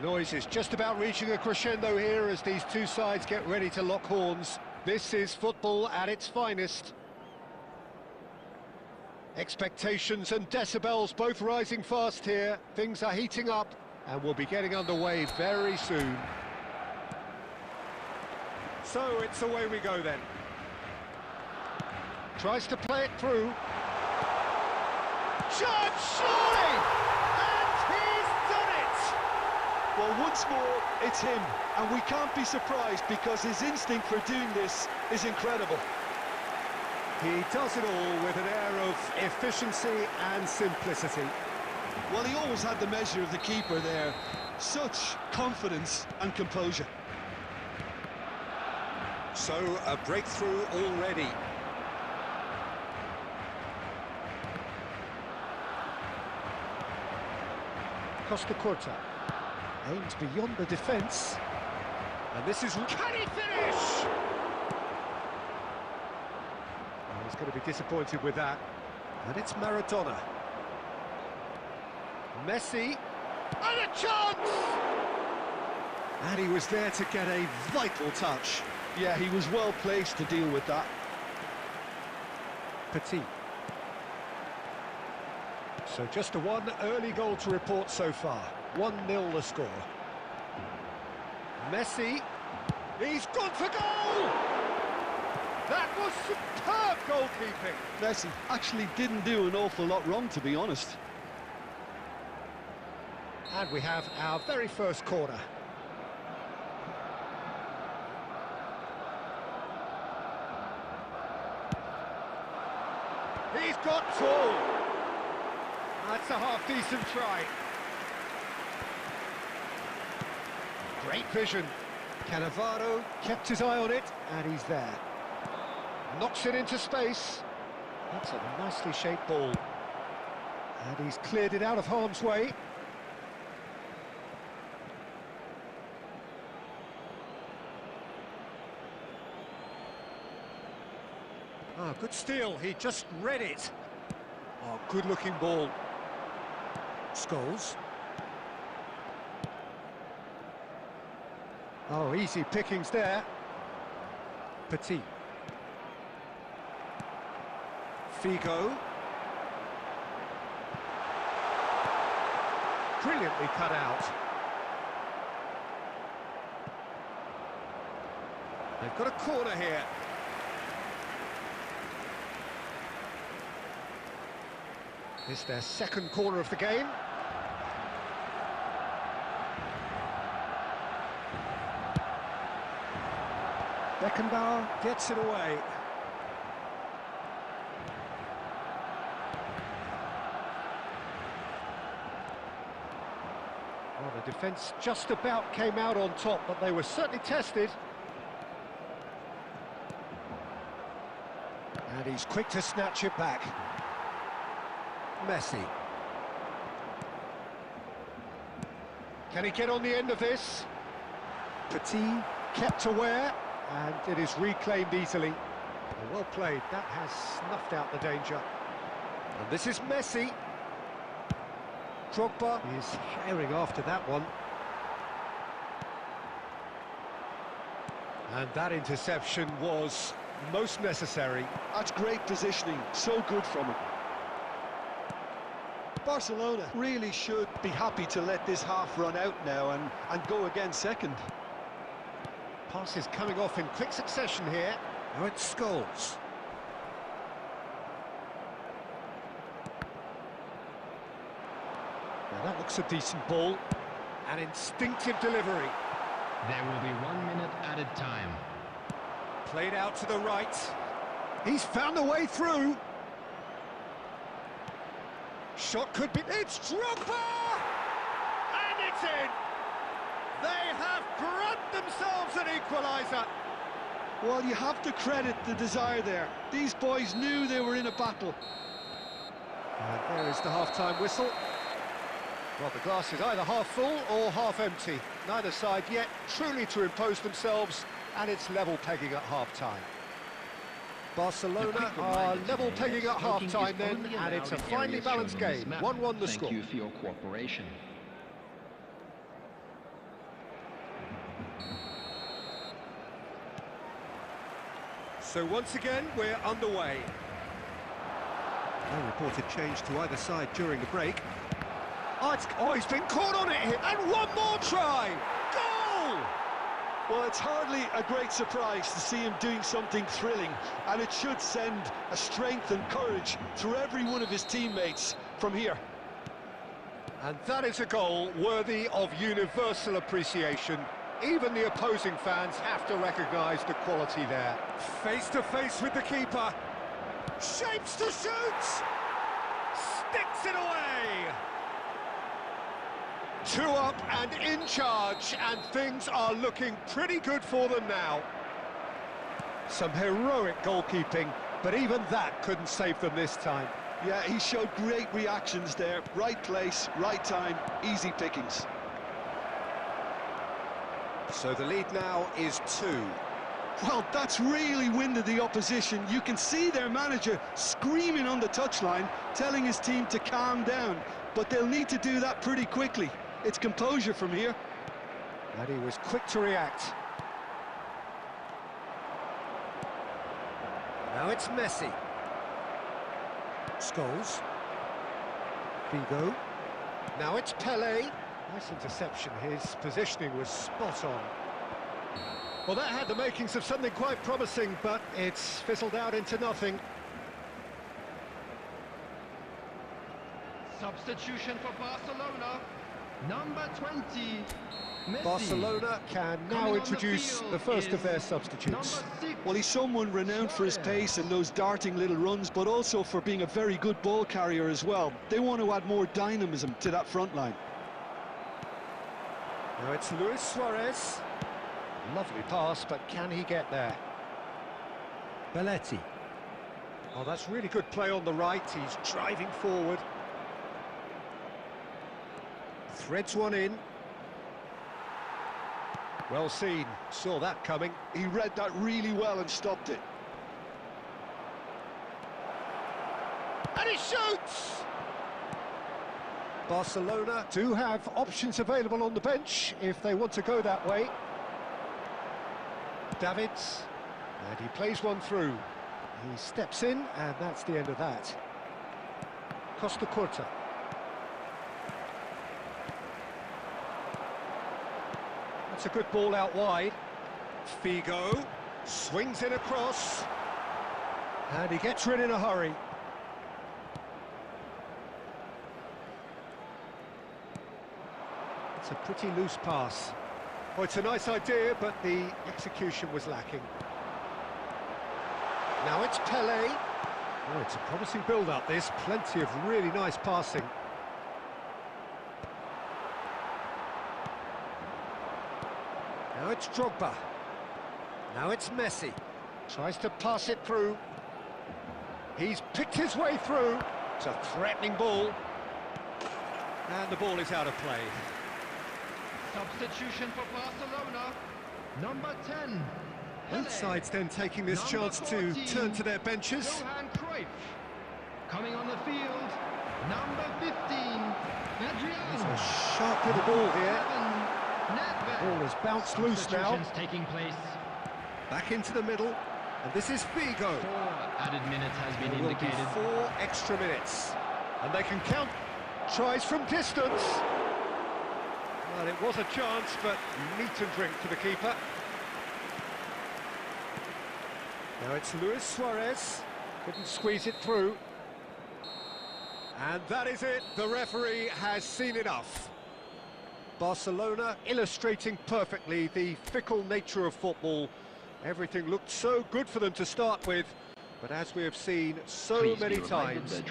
noise is just about reaching a crescendo here as these two sides get ready to lock horns. This is football at its finest. Expectations and decibels both rising fast here. Things are heating up and we'll be getting underway very soon. So it's away we go then. Tries to play it through. Chance, surely! And he's done it! Well, once more, it's him. And we can't be surprised because his instinct for doing this is incredible. He does it all with an air of efficiency and simplicity. Well, he always had the measure of the keeper there. Such confidence and composure. So, a breakthrough already. Costa Curta aims beyond the defence. And this is... Can he finish? Oh, he's going to be disappointed with that. And it's Maradona. Messi. And a chance! And he was there to get a vital touch. Yeah, he was well placed to deal with that. Petit. So just a one early goal to report so far. 1-0 the score. Messi. He's gone for goal! That was superb goalkeeping. Messi actually didn't do an awful lot wrong, to be honest. And we have our very first corner. He's got tall. That's a half-decent try. Great vision. Cannavaro kept his eye on it, and he's there. Knocks it into space. That's a nicely shaped ball. And he's cleared it out of harm's way. Oh, good steal, he just read it. Oh, good-looking ball. Scholes. Oh, easy pickings there. Petit. Figo. Brilliantly cut out. They've got a corner here. It's their second corner of the game. Beckenbauer gets it away. Well, the defence just about came out on top, but they were certainly tested. And he's quick to snatch it back. Messi. Can he get on the end of this? Petit kept aware, and it is reclaimed easily. Well played, that has snuffed out the danger. And this is Messi. Drogba is herring after that one. And that interception was most necessary. That's great positioning, so good from him. Barcelona really should be happy to let this half run out now and go again second. Passes coming off in quick succession here. Now it's Scholes. Now that looks a decent ball. An instinctive delivery. There will be 1 minute added time. Played out to the right. He's found a way through. Shot could be... It's Drogba! And it's in! They have grabbed themselves an equaliser. Well, you have to credit the desire there. These boys knew they were in a battle. And there is the half-time whistle. Well, the glass is either half full or half empty. Neither side yet truly to impose themselves, and it's level pegging at half-time. Barcelona are level pegging at half-time then, and it's a finely balanced game. 1-1 the score. Thank you for your cooperation. So once again, we're underway. No reported change to either side during the break. Oh, he's been caught on it here, and one more try! Goal! Well, it's hardly a great surprise to see him doing something thrilling, and it should send a strength and courage through every one of his teammates from here. And that is a goal worthy of universal appreciation. Even the opposing fans have to recognise the quality there. Face to face with the keeper. Shapes to shoot! Sticks it away! 2 up and in charge, and things are looking pretty good for them now. Some heroic goalkeeping, but even that couldn't save them this time. Yeah, he showed great reactions there. Right place, right time, easy pickings. So the lead now is 2. Well, that's really winded the opposition. You can see their manager screaming on the touchline, telling his team to calm down. But they'll need to do that pretty quickly. It's composure from here. And he was quick to react. Now it's Messi. Scholes. Figo. Now it's Pelé. Nice interception. His positioning was spot on. Well, that had the makings of something quite promising, but it's fizzled out into nothing. Substitution for Barcelona. Number 20, Messi. Barcelona can now introduce the first of their substitutes. Well, he's someone renowned for his pace and those darting little runs, but also for being a very good ball carrier as well. They want to add more dynamism to that front line. Now it's Luis Suarez. Lovely pass, but can he get there? Belletti. Oh, that's really good play on the right. He's driving forward. Threads one in. Well seen. Saw that coming. He read that really well and stopped it. And he shoots! Barcelona do have options available on the bench if they want to go that way. Davids, and he plays one through. He steps in, and that's the end of that. Costa Curta. That's a good ball out wide. Figo swings in across, and he gets rid in a hurry. It's a pretty loose pass. Well, it's a nice idea, but the execution was lacking. Now it's Pelé. Oh, it's a promising build-up, this. Plenty of really nice passing. Now it's Drogba. Now it's Messi. Tries to pass it through. He's picked his way through. It's a threatening ball. And the ball is out of play. Substitution for Barcelona. Number 10. Both sides then taking this chance to turn to their benches. Johan Cruyff. Coming on the field. Number 15. Adrian. There's a sharp little ball here. Ball has bounced loose now. Taking place. Back into the middle. And this is Figo. 4 added minutes has been There will be indicated. 4 extra minutes. And they can count tries from distance. Well, it was a chance, but meat and drink for the keeper. Now it's Luis Suarez. Couldn't squeeze it through. And that is it. The referee has seen enough. Barcelona illustrating perfectly the fickle nature of football. Everything looked so good for them to start with, but as we have seen so many times...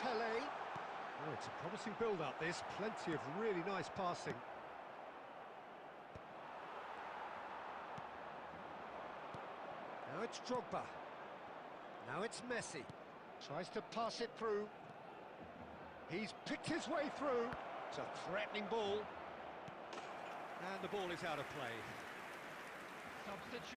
Pele. Oh, it's a promising build-up, this. Plenty of really nice passing. Now it's Drogba. Now it's Messi. Tries to pass it through. He's picked his way through. It's a threatening ball. And the ball is out of play. Substitute.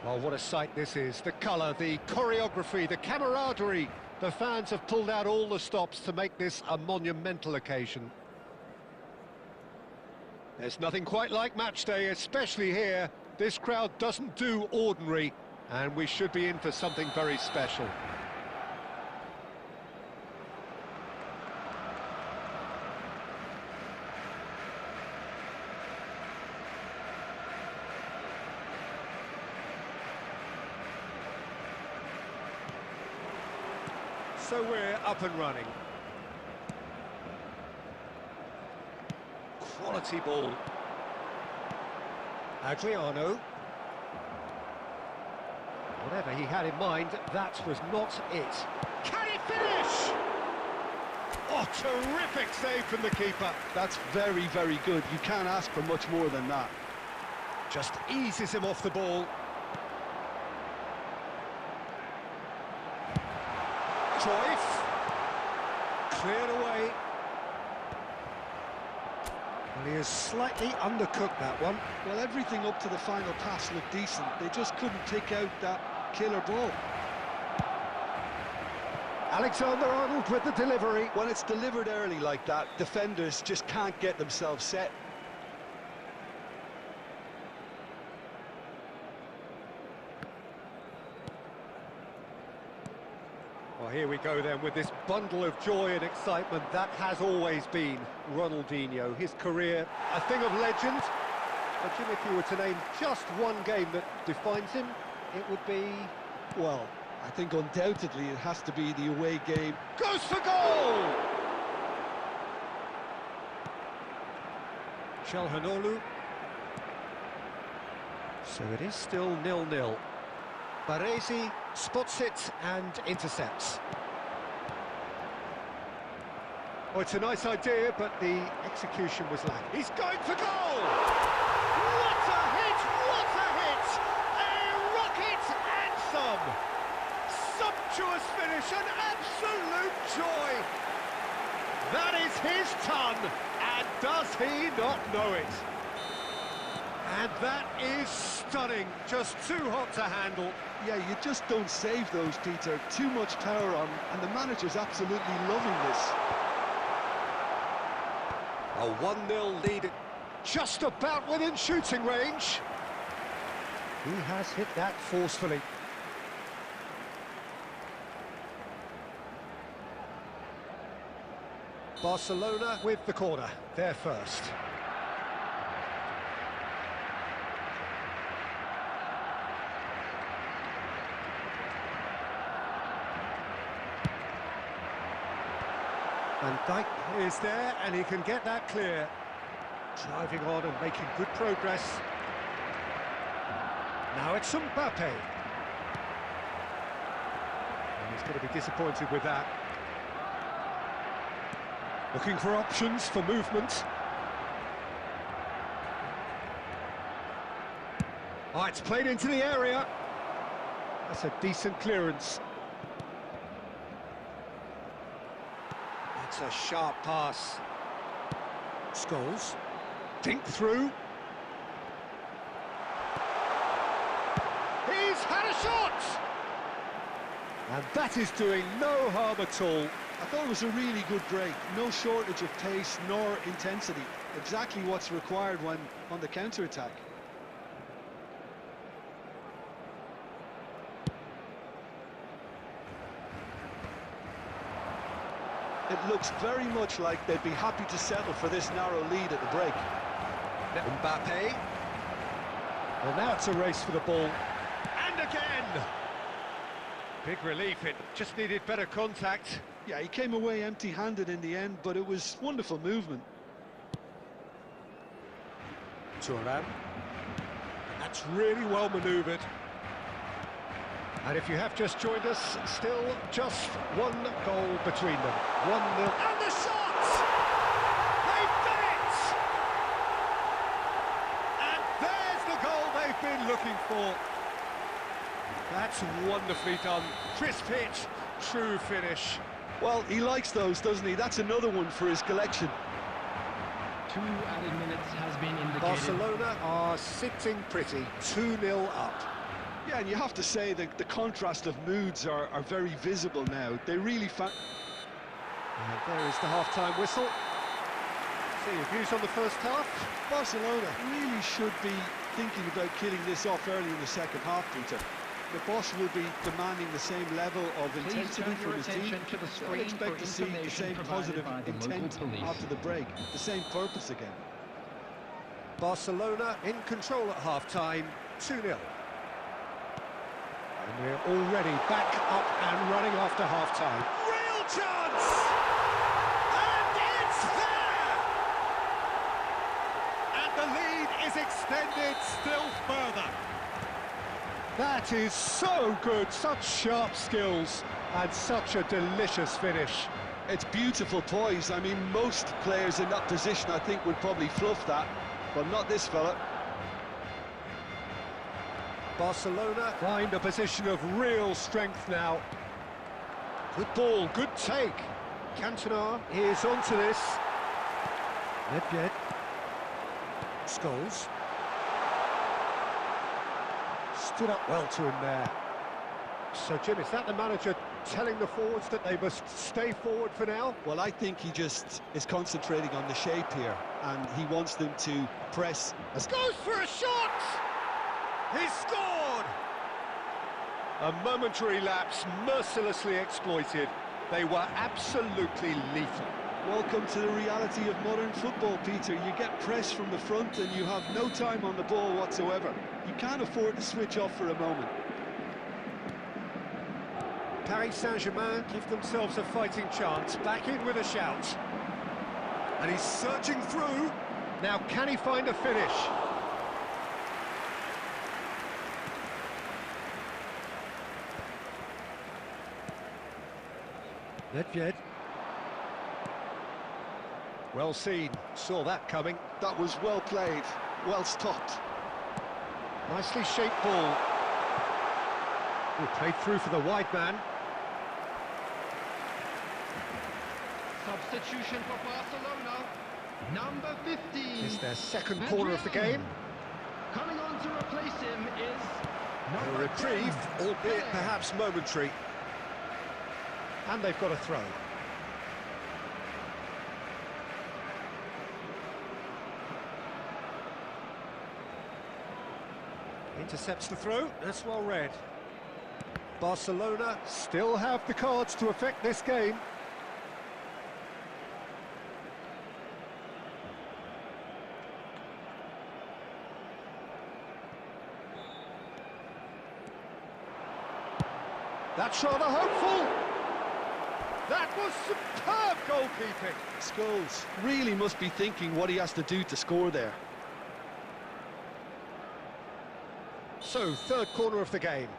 Well, what a sight this is. The colour, the choreography, the camaraderie. The fans have pulled out all the stops to make this a monumental occasion. There's nothing quite like match day, especially here. This crowd doesn't do ordinary, and we should be in for something very special. So we're up and running. Quality ball. Adriano. Whatever he had in mind, that was not it. Can he finish? Oh, terrific save from the keeper. That's very, very good. You can't ask for much more than that. Just eases him off the ball. Cruyff. Cleared away. Well, he has slightly undercooked that one. Well, everything up to the final pass looked decent. They just couldn't pick out that killer ball. Alexander-Arnold with the delivery. When it's delivered early like that, defenders just can't get themselves set. Well, here we go then with this bundle of joy and excitement. That has always been Ronaldinho. His career, a thing of legend. But Jim, if you were to name just one game that defines him, it would be... Well, I think undoubtedly it has to be the away game. Goes for goal! Çalhanoğlu. So it is still 0-0. Baresi spots it and intercepts. Oh, it's a nice idea, but the execution was lacking. He's going for goal! What a hit! What a hit! A rocket and some! Sumptuous finish, an absolute joy! That is his ton, and does he not know it? And that is stunning, just too hot to handle. Yeah, you just don't save those, Peter. Too much power on, and the manager's absolutely loving this. A 1-0 lead, just about within shooting range. He has hit that forcefully. Barcelona with the corner, they're first. Van Dijk is there, and he can get that clear. Driving on and making good progress. Now it's Mbappe. And he's going to be disappointed with that. Looking for options for movement. Oh, it's played into the area. That's a decent clearance. It's a sharp pass. Scholes. Dink through. He's had a shot! And that is doing no harm at all. I thought it was a really good break. No shortage of pace nor intensity. Exactly what's required when on the counter-attack. It looks very much like they'd be happy to settle for this narrow lead at the break. Mbappe. Well, now it's a race for the ball. And again! Big relief, it just needed better contact. Yeah, he came away empty-handed in the end, but it was wonderful movement. Turan. That's really well manoeuvred. And if you have just joined us, still just one goal between them. 1-0. And the shot! They've done it! And there's the goal they've been looking for. That's wonderfully done. Crisp hit, true finish. Well, he likes those, doesn't he? That's another one for his collection. 2 added minutes has been indicated. Barcelona are sitting pretty, 2-0 up. Yeah, and you have to say that the contrast of moods are very visible now. They really And there is the half-time whistle. So your views on the first half? Barcelona really should be thinking about killing this off early in the second half, Peter. The boss will be demanding the same level of intensity from his team. So I expect to see the same positive intent after the break, the same purpose again. Barcelona in control at half-time, 2-0. And we're already back up and running after half-time. Real chance! And it's there! And the lead is extended still further. That is so good, such sharp skills, and such a delicious finish. It's beautiful poise. I mean, most players in that position, I think, would probably fluff that, but not this fella. Barcelona find a position of real strength now. Good ball, good take. Cantona is onto this. Nedved. Scholes. Stood up well to him there. So, Jim, is that the manager telling the forwards that they must stay forward for now? Well, I think he just is concentrating on the shape here, and he wants them to press. Goes for a shot! He scored! A momentary lapse mercilessly exploited. They were absolutely lethal. Welcome to the reality of modern football, Peter. You get press from the front and you have no time on the ball whatsoever. You can't afford to switch off for a moment. Paris Saint-Germain give themselves a fighting chance. Back in with a shout. And he's searching through. Now, can he find a finish? Nedved. Well seen, saw that coming. That was well played, well stopped. Nicely shaped ball. Oh, played through for the wide man. Substitution for Barcelona, number 15. It's their second corner of the game. Coming on to replace him is A number reprieve, 10. albeit perhaps momentary. And they've got a throw. Intercepts the throw, that's well read. Barcelona still have the cards to affect this game. That's rather hopeful. That was superb goalkeeping. Scholes really must be thinking what he has to do to score there. So, third corner of the game.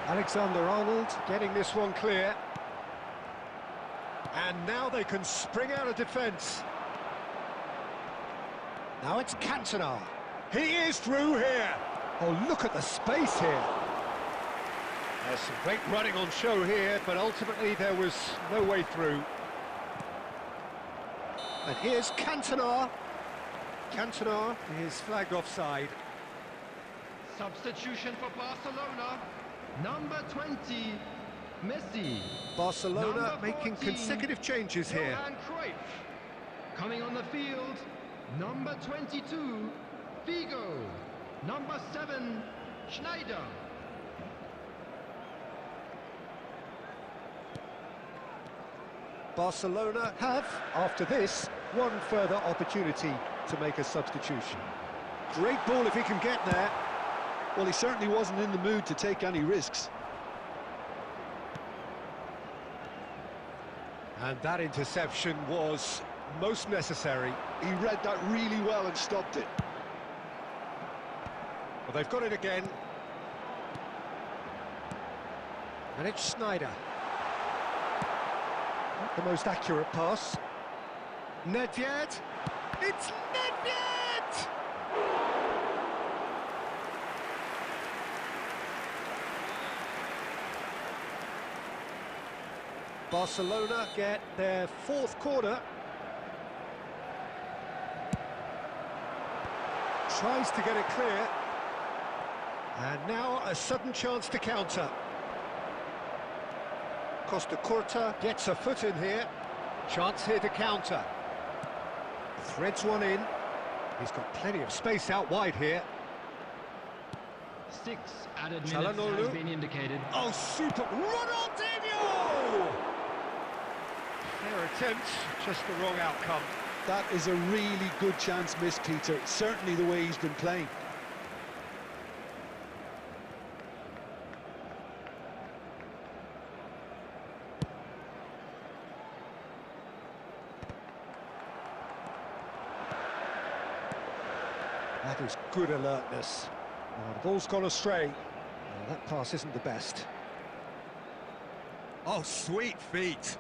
Alexander-Arnold getting this one clear. And now they can spring out of defence. Now it's Cantona. He is through here. Oh, look at the space here. There's some great running on show here, but ultimately there was no way through. And here's Cantona. Cantona is flagged offside. Substitution for Barcelona. Number 20, Messi. Barcelona Number making 14, consecutive changes here. Johan Cruyff. Coming on the field, number 22, Figo. Number 7, Schneider. Barcelona have, after this, one further opportunity to make a substitution. Great ball if he can get there. Well, he certainly wasn't in the mood to take any risks. And that interception was most necessary. He read that really well and stopped it. Well, they've got it again. And it's Schneider. Not the most accurate pass. Nedved. It's Nedved! Barcelona get their fourth corner. Tries to get it clear. And now a sudden chance to counter. Costa Curta gets a foot in here. Chance here to counter. Threads one in. He's got plenty of space out wide here. 6 added minutes Çalhanoğlu. has been indicated. Oh, super! Ronaldinho! Fair attempt, just the wrong outcome. That is a really good chance missed, Peter. Certainly the way he's been playing. That is good alertness. Oh, the ball's gone astray. Oh, that pass isn't the best. Oh, sweet feet.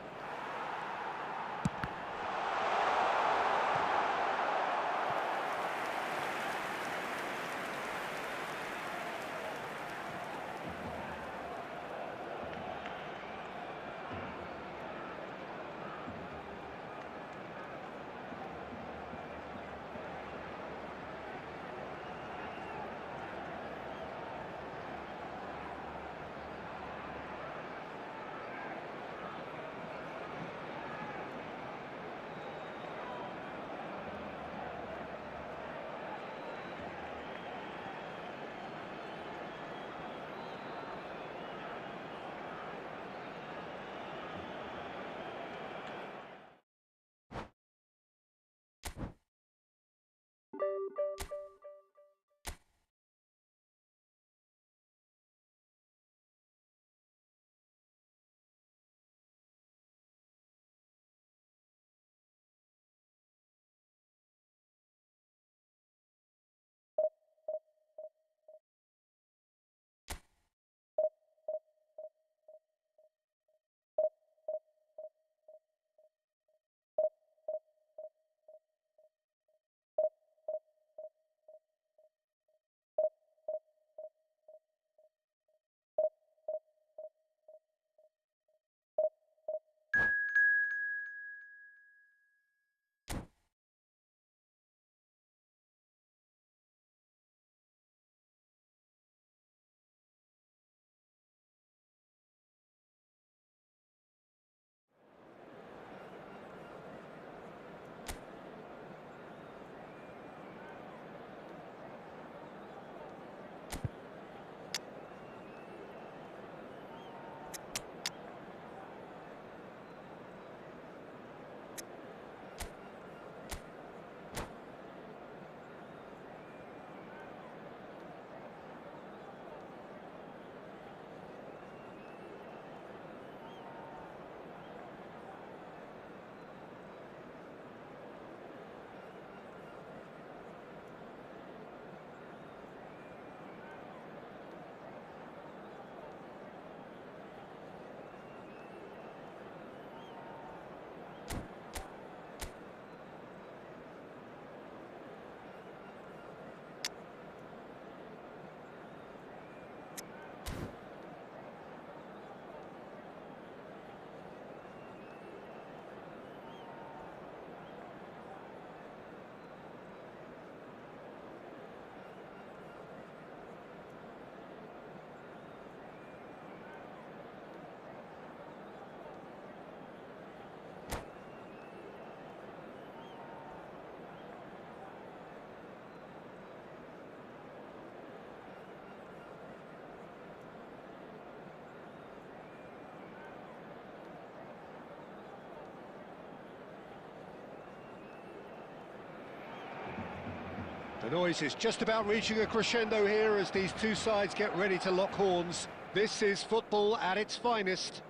The noise is just about reaching a crescendo here as these two sides get ready to lock horns. This is football at its finest.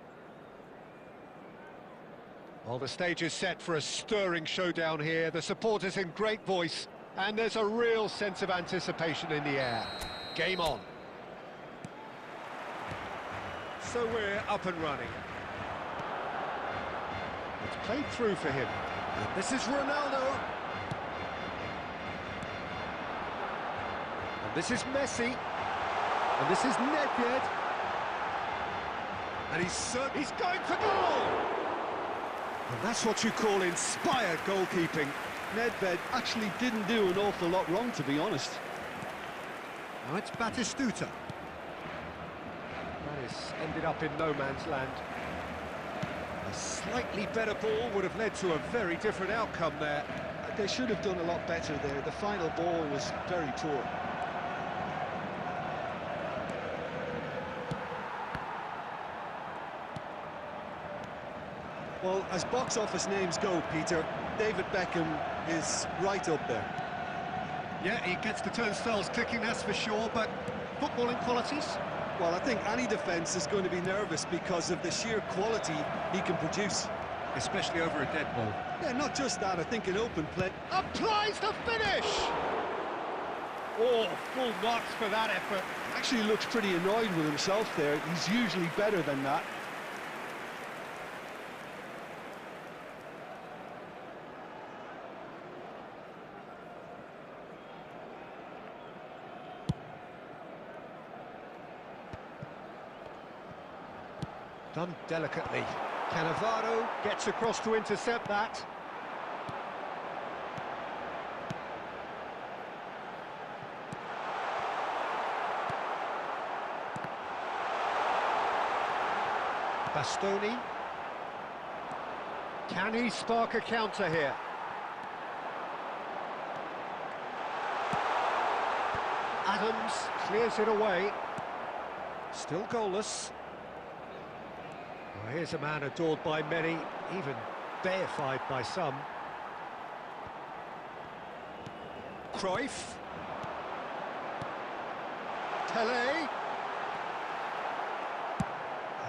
Well, the stage is set for a stirring showdown here. The supporters in great voice, and there's a real sense of anticipation in the air. Game on. So we're up and running. It's played through for him. And this is Ronaldo. And this is Messi. And this is Nedved. And he's going for goal! And that's what you call inspired goalkeeping. Nedved actually didn't do an awful lot wrong, to be honest. Now it's Batistuta. That has ended up in no man's land. A slightly better ball would have led to a very different outcome there. They should have done a lot better there. The final ball was very poor. Well, as box office names go, Peter, David Beckham is right up there. Yeah, he gets the turnstiles clicking, that's for sure, but footballing qualities? Well, I think any defence is going to be nervous because of the sheer quality he can produce. Especially over a dead ball. Yeah, not just that, I think in open play. Applies the finish! Oh, full marks for that effort. Actually looks pretty annoyed with himself there. He's usually better than that. Done delicately. Cannavaro gets across to intercept that. Bastoni. Can he spark a counter here? Adams clears it away. Still goalless. Well, here's a man adored by many, even deified by some. Cruyff. Tele.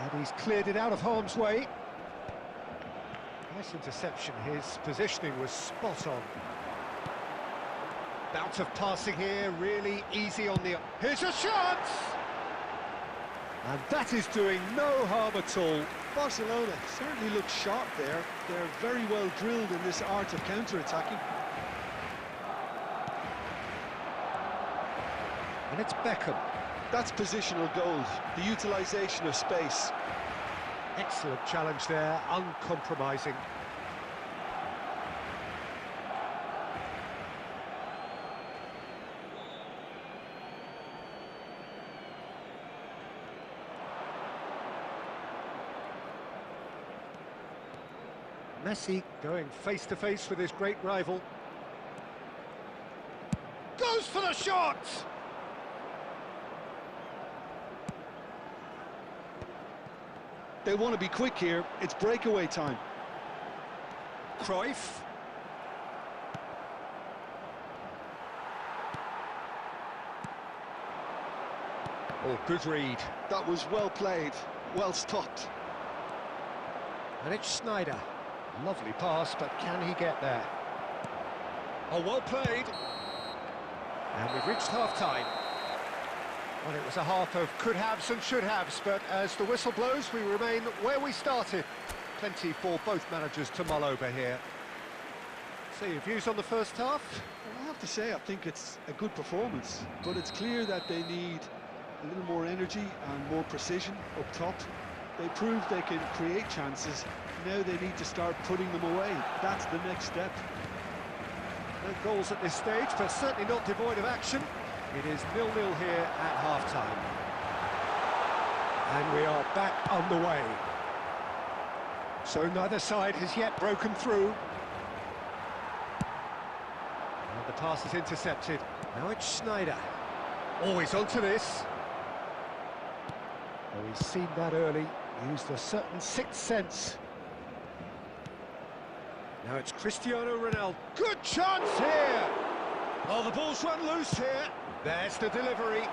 And he's cleared it out of harm's way. Nice interception, his positioning was spot on. Bout of passing here, really easy on the... Here's a chance! And that is doing no harm at all. Barcelona certainly looks sharp there. They're very well drilled in this art of counter-attacking. And it's Beckham. That's positional goals, the utilisation of space. Excellent challenge there, uncompromising. Messi going face-to-face with his great rival. Goes for the shot! They want to be quick here, it's breakaway time. Cruyff. Oh, good read. That was well played, well stopped. And it's Sneijder. Lovely pass, but can he get there? Oh, well played. And we've reached half-time. Well, it was a half of could-haves and should-haves, but as the whistle blows, we remain where we started. Plenty for both managers to mull over here. So, your views on the first half? Well, I have to say, I think it's a good performance, but it's clear that they need a little more energy and more precision up top. They proved they can create chances. Now they need to start putting them away. That's the next step. No goals at this stage, but certainly not devoid of action. It is 0-0 here at half-time. And we are back underway. So neither side has yet broken through. And the pass is intercepted. Now it's Sneijder. Always onto this. Oh, he's seen that early. Used a certain sixth sense. Now it's Cristiano Ronaldo. Good chance here! Oh, the ball's run loose here. There's the delivery.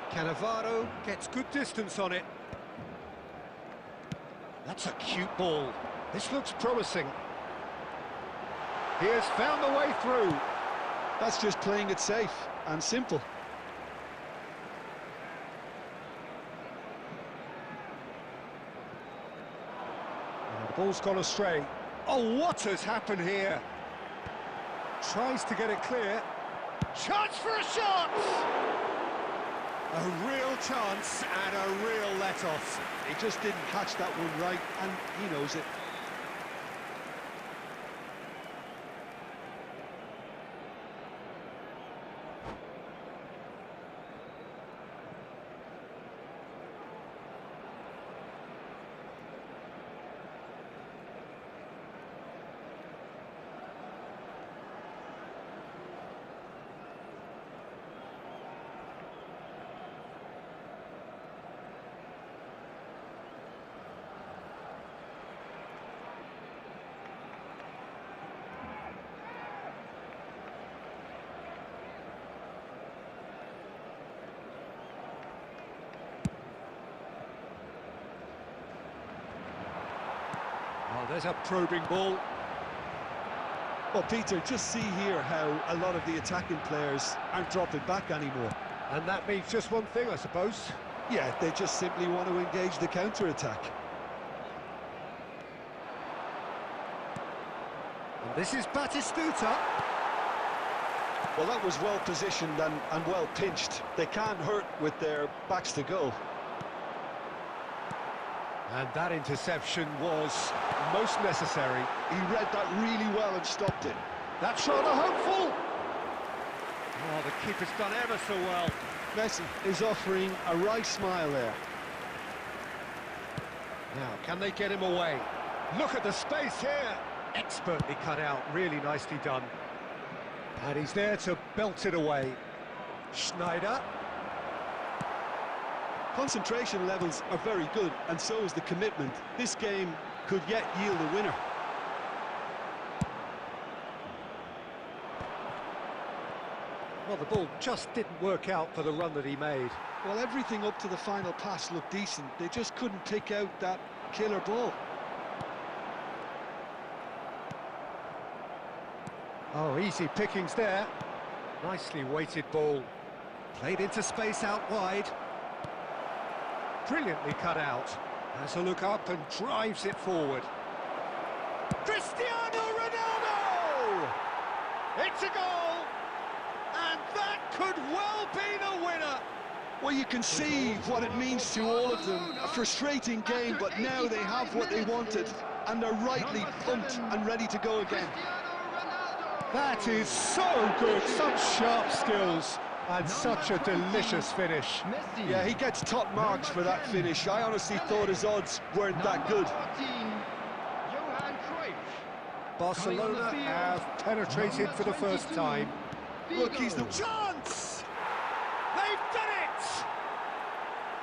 Cannavaro gets good distance on it. That's a cute ball. This looks promising. He has found the way through. That's just playing it safe and simple. And the ball's gone astray. Oh, what has happened here? Tries to get it clear. Chance for a shot! A real chance and a real let-off. He just didn't catch that one right, and he knows it. Oh, there's a probing ball. Well, Peter, just see here how a lot of the attacking players aren't dropping back anymore. And that means just one thing, I suppose. Yeah, they just simply want to engage the counter-attack. And this is Batistuta. Well, that was well positioned and well pinched. They can't hurt with their backs to goal. And that interception was most necessary. He read that really well and stopped it. That's rather hopeful. Oh, the keeper's done ever so well. Messi is offering a right smile there. Now, can they get him away? Look at the space here. Expertly cut out, really nicely done. And he's there to belt it away. Schneider. Concentration levels are very good, and so is the commitment. This game could yet yield a winner. Well, the ball just didn't work out for the run that he made. Well, everything up to the final pass looked decent. They just couldn't pick out that killer ball. Oh, easy pickings there. Nicely weighted ball. Played into space out wide. Brilliantly cut out. Has a look up and drives it forward. Cristiano Ronaldo! It's a goal! And that could well be the winner! Well, you can see what it means to all of them. A frustrating game, but now they have what they wanted, and they're rightly pumped and ready to go again. That is so good, such sharp skills, and such a delicious finish. Yeah, he gets top marks for that finish. I honestly thought his odds weren't that good. Barcelona have penetrated for the first time. Look, he's the chance! They've done it!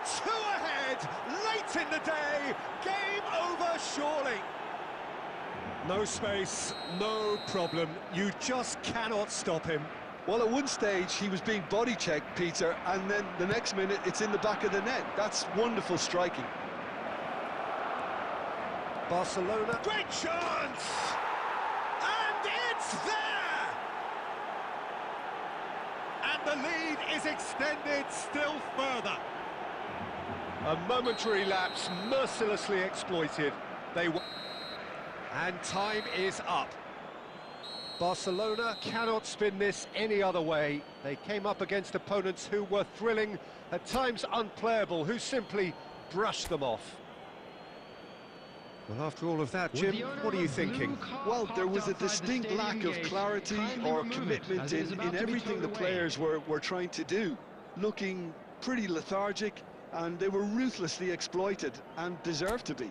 Two ahead, late in the day, game over surely. No space, no problem, you just cannot stop him. Well, at one stage he was being body checked, Peter, and then the next minute it's in the back of the net. That's wonderful striking. Barcelona, great chance! And it's there! And the lead is extended still further. A momentary lapse mercilessly exploited. And time is up. Barcelona cannot spin this any other way. They came up against opponents who were thrilling, at times unplayable, who simply brushed them off. Well, after all of that, Jim, what are you thinking? Well, there was a distinct lack of clarity or commitment in everything the players were trying to do. Looking pretty lethargic, and they were ruthlessly exploited, and deserved to be.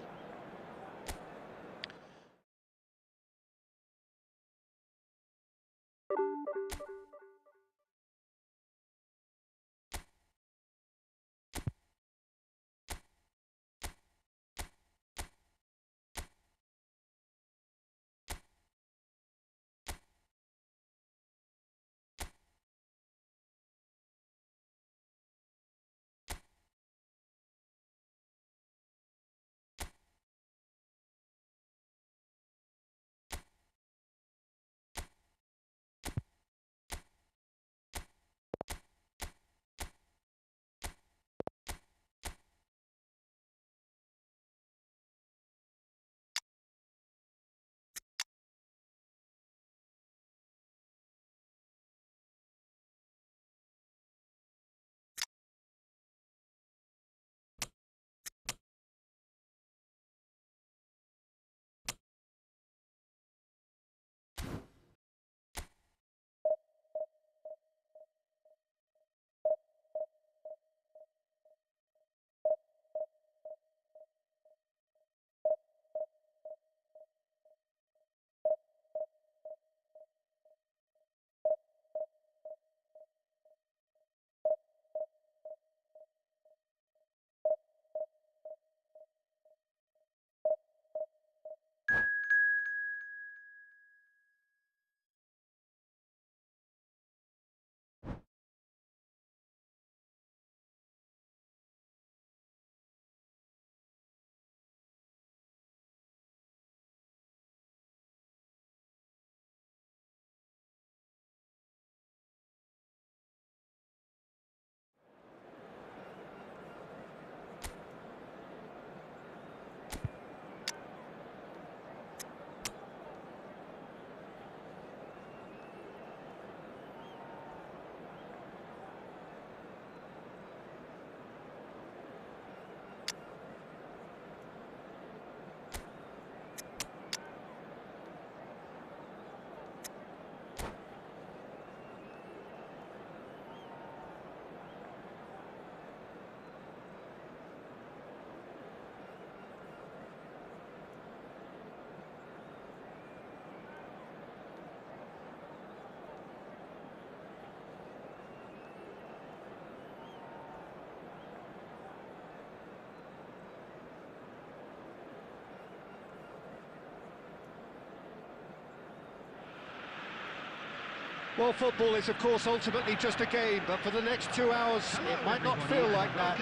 Well, football is, of course, ultimately just a game, but for the next 2 hours, it might not feel like that.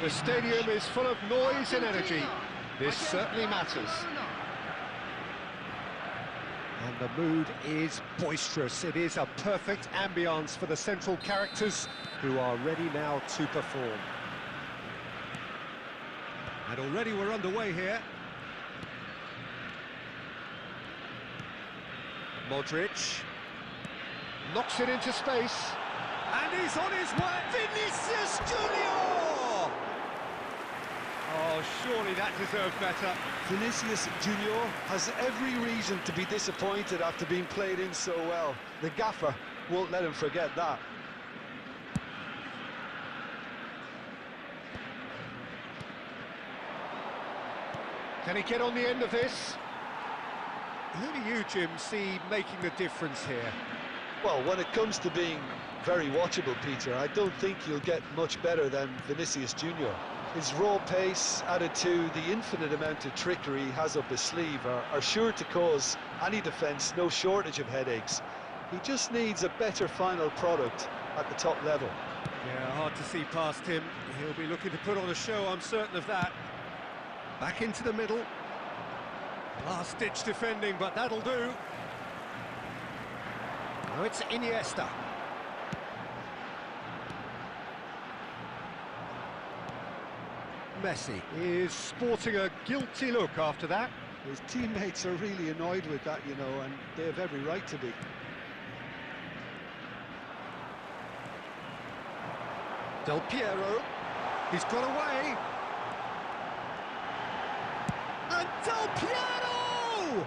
The stadium is full of noise and energy. This certainly matters. And the mood is boisterous. It is a perfect ambience for the central characters who are ready now to perform. And already we're underway here. Modric knocks it into space, and he's on his way. Vinicius Junior! Oh, surely that deserved better. Vinicius Junior has every reason to be disappointed after being played in so well. The gaffer won't let him forget that. Can he get on the end of this? Who do you, Jim, see making the difference here? Well, when it comes to being very watchable, Peter, I don't think you'll get much better than Vinicius Junior. His raw pace, added to the infinite amount of trickery he has up his sleeve, are sure to cause any defence no shortage of headaches. He just needs a better final product at the top level. Yeah, hard to see past him. He'll be looking to put on a show, I'm certain of that. Back into the middle. Last-ditch defending, but that'll do. Now it's Iniesta. Messi is sporting a guilty look after that. His teammates are really annoyed with that, you know, and they have every right to be. Del Piero, he's got away. And Del Piero!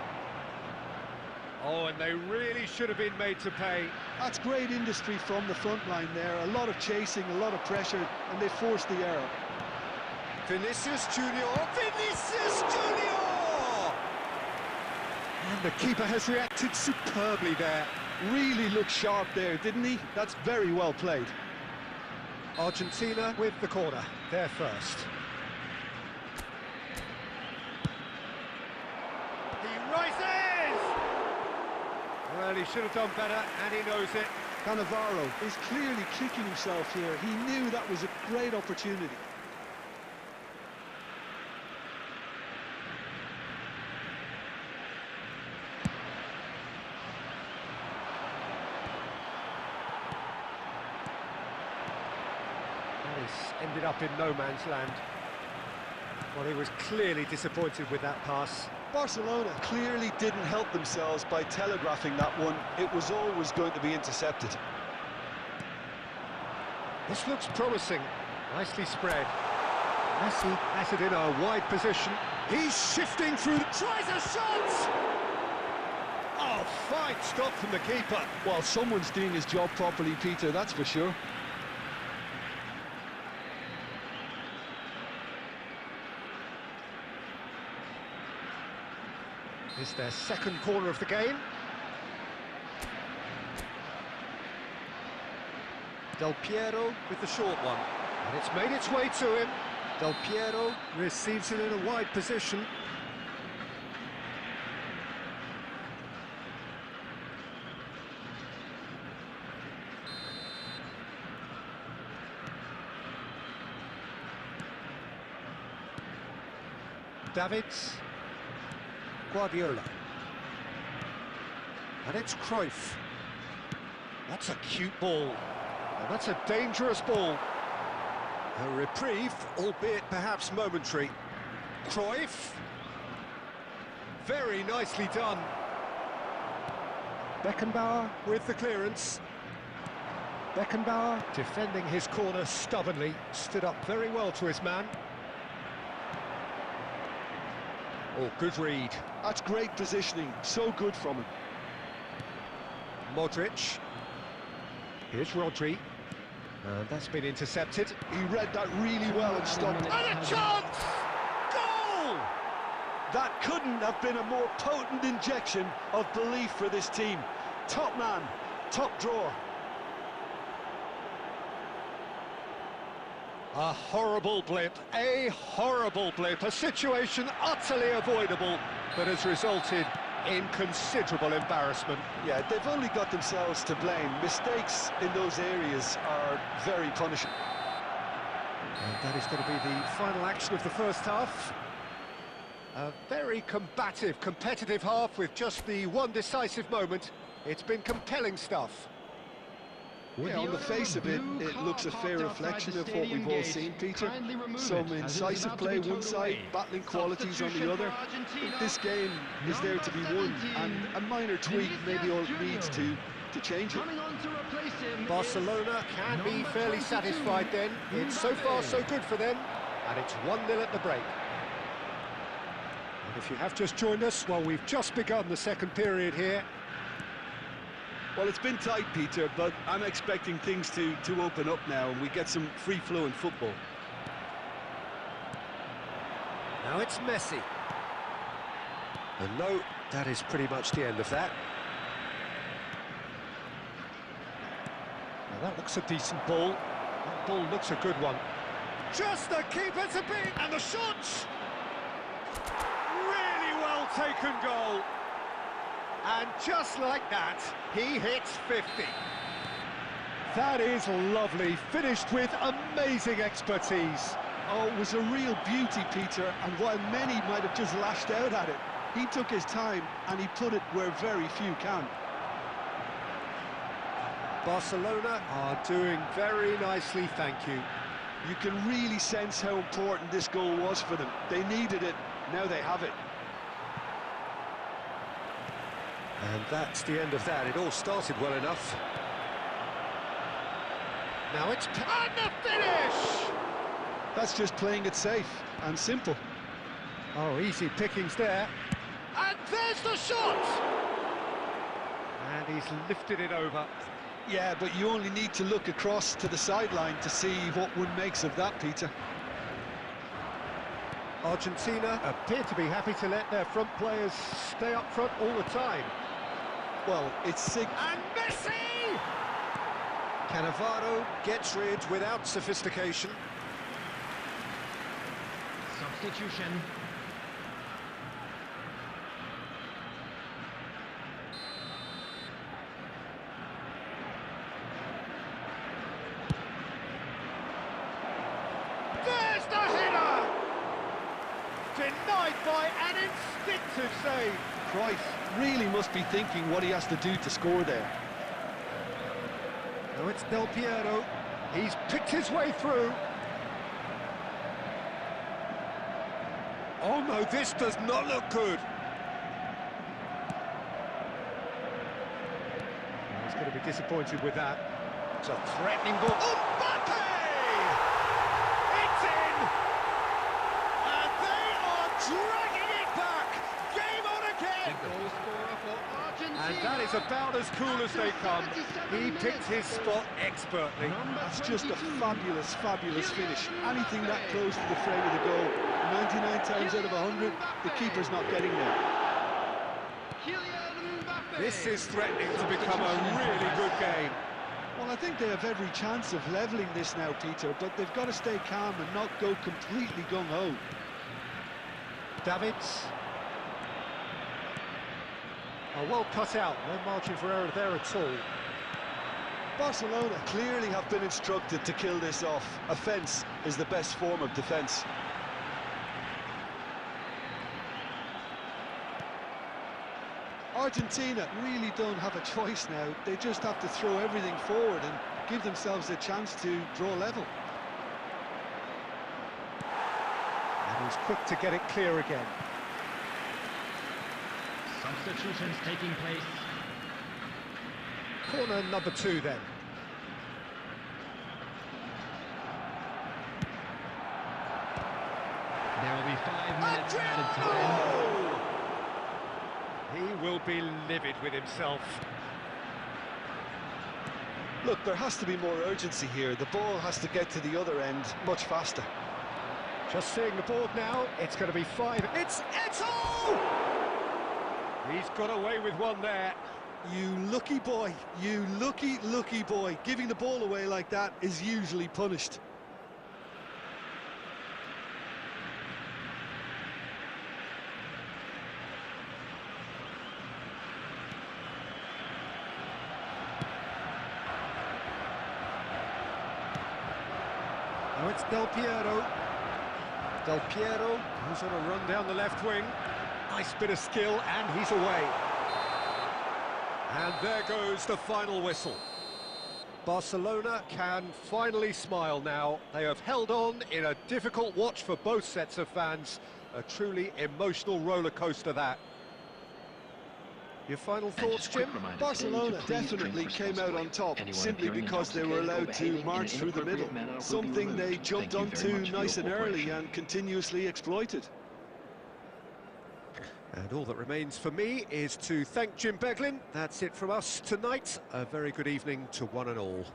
Oh, and they really should have been made to pay. That's great industry from the front line there. A lot of chasing, a lot of pressure, and they forced the error. Vinicius Junior! Vinicius Junior! And the keeper has reacted superbly there. Really looked sharp there, didn't he? That's very well played. Argentina with the corner, they're first. He rises! Well, he should have done better, and he knows it. Cannavaro is clearly kicking himself here. He knew that was a great opportunity. Ended up in no man's land. Well, he was clearly disappointed with that pass. Barcelona clearly didn't help themselves by telegraphing that one. It was always going to be intercepted. This looks promising. Nicely spread. Messi has it in a wide position. He's shifting through, tries a shot! Oh, fine stop from the keeper. Well, someone's doing his job properly, Peter, that's for sure. It's their second corner of the game. Del Piero with the short one. And it's made its way to him. Del Piero receives it in a wide position. Davids. Guardiola. And it's Cruyff. That's a cute ball. And that's a dangerous ball. A reprieve, albeit perhaps momentary. Cruyff. Very nicely done. Beckenbauer with the clearance. Beckenbauer defending his corner stubbornly. Stood up very well to his man. Oh, good read. That's great positioning, so good from him. Modric. Here's Rodri. And that's been intercepted. He read that really well and stopped. And a chance! Goal! That couldn't have been a more potent injection of belief for this team. Top man, top drawer. A horrible blip, a situation utterly avoidable, but has resulted in considerable embarrassment. Yeah, they've only got themselves to blame. Mistakes in those areas are very punishing. And that is going to be the final action of the first half. A very combative, competitive half with just the one decisive moment. It's been compelling stuff. Yeah, on the face of it, it looks a fair reflection of what we've all seen, Peter. Some incisive play one side, battling qualities on the other. This game is there to be won, and a minor tweak maybe all it needs to change it. Barcelona can be fairly satisfied then. It's so far so good for them, and it's 1-0 at the break. And if you have just joined us, well, we've just begun the second period here. Well, it's been tight, Peter, but I'm expecting things to open up now and we get some free-flowing football. Now it's Messi. And no, that is pretty much the end of that. Now that looks a decent ball. That ball looks a good one. Just the keeper to beat, and the shots! Really well taken goal. And just like that, he hits 50. That is lovely, finished with amazing expertise. Oh, it was a real beauty, Peter, and while many might have just lashed out at it, he took his time and he put it where very few can. Barcelona are doing very nicely, thank you. You can really sense how important this goal was for them. They needed it, now they have it. And that's the end of that. It all started well enough. Now it's... And the finish! That's just playing it safe and simple. Oh, easy pickings there. And there's the shot! And he's lifted it over. Yeah, but you only need to look across to the sideline to see what one makes of that, Peter. Argentina appear to be happy to let their front players stay up front all the time. Well, it's sick. And Messi! Cannavaro gets rid without sophistication. Substitution. There's the header! Denied by an instinctive save. Cruyff really must be thinking what he has to do to score there. Now it's Del Piero. He's picked his way through. Oh no, this does not look good. He's going to be disappointed with that. It's a threatening ball. Mbappe! It's in! And they are dragging it back! Game on again! Goal scorer for Argentina. And that is about as cool as they come. He picked his spot expertly. That's just a fabulous, fabulous finish. Anything that close to the frame of the goal, 99 times out of 100, the keeper's not getting there. This is threatening to become a really good game. Well, I think they have every chance of levelling this now, Peter, but they've got to stay calm and not go completely gung-ho. Davids. Oh, well cut out, no margin for error there at all. Barcelona clearly have been instructed to kill this off. Offence is the best form of defence. Argentina really don't have a choice now. They just have to throw everything forward and give themselves a chance to draw level. And he's quick to get it clear again. Substitutions taking place. Corner number 2 then. There will be 5 minutes added time. He will be livid with himself. Look, there has to be more urgency here. The ball has to get to the other end much faster. Just seeing the board now, it's going to be 5. It's Eto'o! He's got away with one there. You lucky boy, you lucky, lucky boy. Giving the ball away like that is usually punished. Now it's Del Piero. Del Piero, who's on a run down the left wing. Nice bit of skill, and he's away. And there goes the final whistle. Barcelona can finally smile now. They have held on in a difficult watch for both sets of fans. A truly emotional roller coaster, that. Your final thoughts, Jim? Barcelona definitely came out on top simply because they were allowed to march through the middle, something they jumped onto nice and early and continuously exploited. And all that remains for me is to thank Jim Beglin. That's it from us tonight. A very good evening to one and all.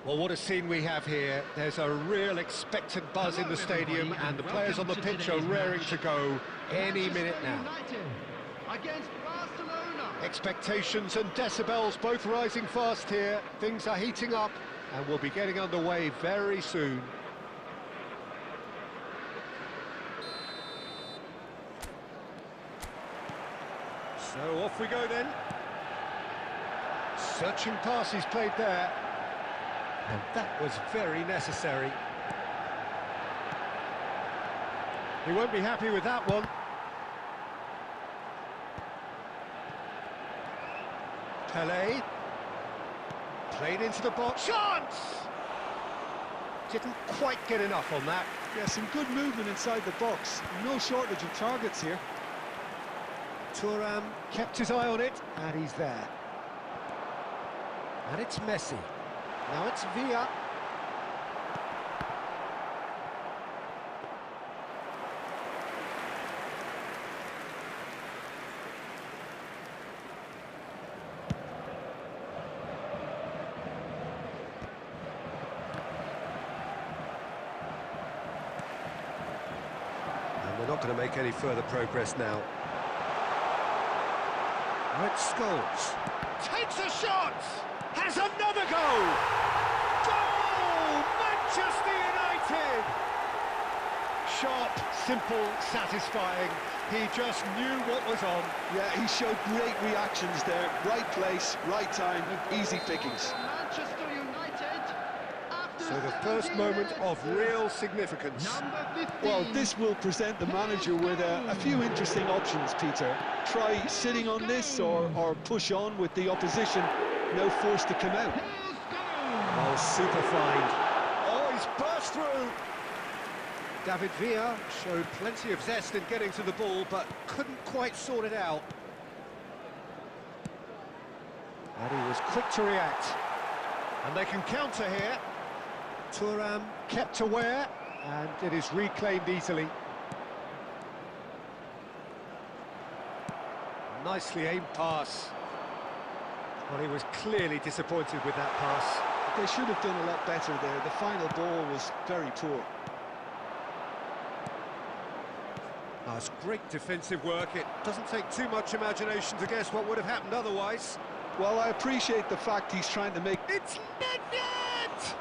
Well, what a scene we have here. There's a real expectant buzz in the stadium, and the players on the pitch are raring to go any minute now. Against Barcelona. Expectations and decibels both rising fast here. Things are heating up, and we'll be getting underway very soon. So off we go then. Searching pass he's played there. And that was very necessary. He won't be happy with that one. Pelé. Played into the box. Chance! Didn't quite get enough on that. Yeah, some good movement inside the box. No shortage of targets here. Thuram kept his eye on it, and he's there. And it's Messi. Now it's Villa. And they're not going to make any further progress now. Red Scholes takes a shot, has another goal! Goal! Manchester United! Sharp, simple, satisfying. He just knew what was on. Yeah, he showed great reactions there. Right place, right time, easy pickings. Manchester United. After So the first moment of real significance. number 15. Well, this will present the manager with a few interesting options, Peter. Try sitting on this or push on with the opposition. No force to come out. Here's goal. Oh, super find. Oh, he's burst through. David Villa showed plenty of zest in getting to the ball, but couldn't quite sort it out. And he was quick to react. And they can counter here. Thuram kept aware, and it is reclaimed easily. Nicely aimed pass. Well, he was clearly disappointed with that pass. They should have done a lot better there. The final ball was very poor. Oh, it's great defensive work. It doesn't take too much imagination to guess what would have happened otherwise. Well, I appreciate the fact he's trying to make... It's Nedved!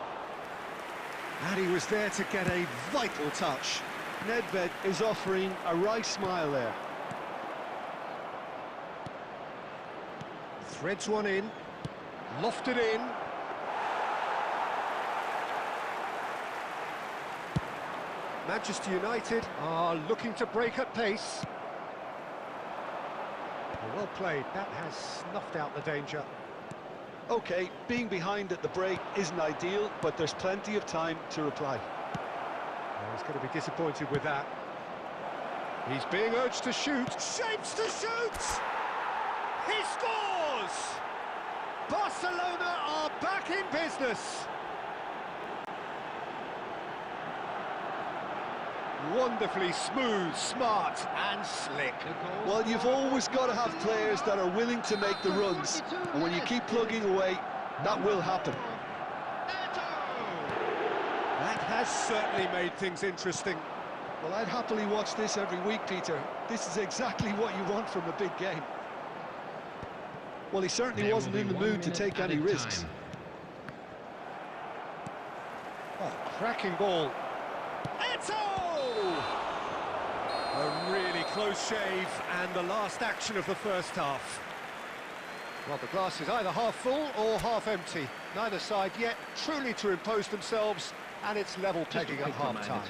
And he was there to get a vital touch. Nedved is offering a wry smile there. Threads one in, lofted in. Manchester United are looking to break at pace. Well played, that has snuffed out the danger. OK, being behind at the break isn't ideal, but there's plenty of time to reply. Well, he's going to be disappointed with that. He's being urged to shoot, shapes to shoot! He scores! Barcelona are back in business. Wonderfully smooth, smart and slick. Well, you've always got to have players that are willing to make the runs, and when you keep plugging away, that will happen. That has certainly made things interesting. Well, I'd happily watch this every week, Peter. This is exactly what you want from a big game. Well, he certainly wasn't in the mood to take any risks. Oh, cracking ball. Eto! A really close shave and the last action of the first half. Well, the glass is either half full or half empty. Neither side yet truly to impose themselves, and it's level pegging at half-time.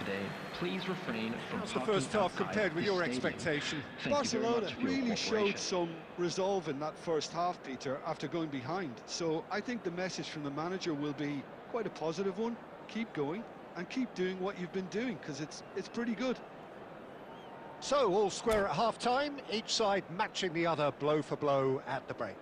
Please refrain from How's the first half compared with your expectation? Barcelona really showed some resolve in that first half, Peter, after going behind. So I think the message from the manager will be quite a positive one. Keep going and keep doing what you've been doing, because it's pretty good. So, all square at half-time, each side matching the other blow for blow at the break.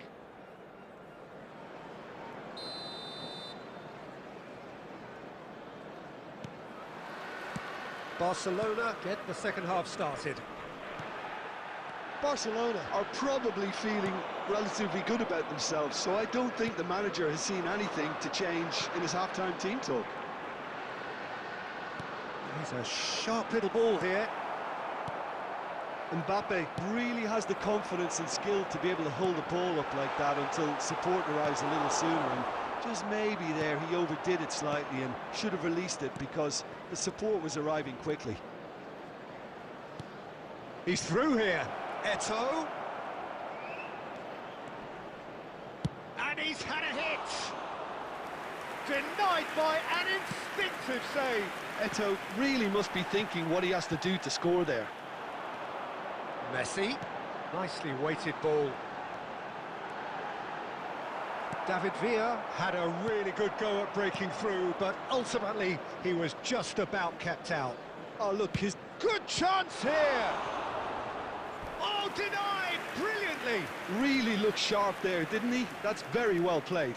Barcelona get the second half started. Barcelona are probably feeling relatively good about themselves, so I don't think the manager has seen anything to change in his half-time team talk. He's a sharp little ball here. Mbappe really has the confidence and skill to be able to hold the ball up like that until support arrives a little sooner, and just maybe there he overdid it slightly and should have released it because the support was arriving quickly. He's through here. Eto. And he's had a hit. Denied by an instinctive save. Eto really must be thinking what he has to do to score there. Messi. Nicely weighted ball. David Villa had a really good go at breaking through, but ultimately he was just about kept out. Oh, look, his Good chance here! Oh, denied brilliantly! really looked sharp there, didn't he? That's very well played.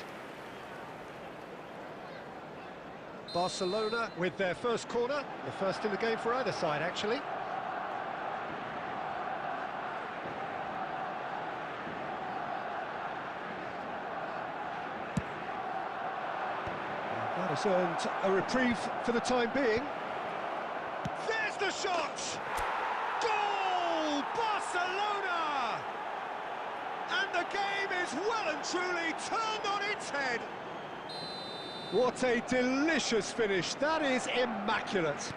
Barcelona with their first corner, the first in the game for either side, actually. That has earned a reprieve for the time being. There's the shot! Goal! Barcelona! And the game is well and truly turned on its head. What a delicious finish. That is immaculate.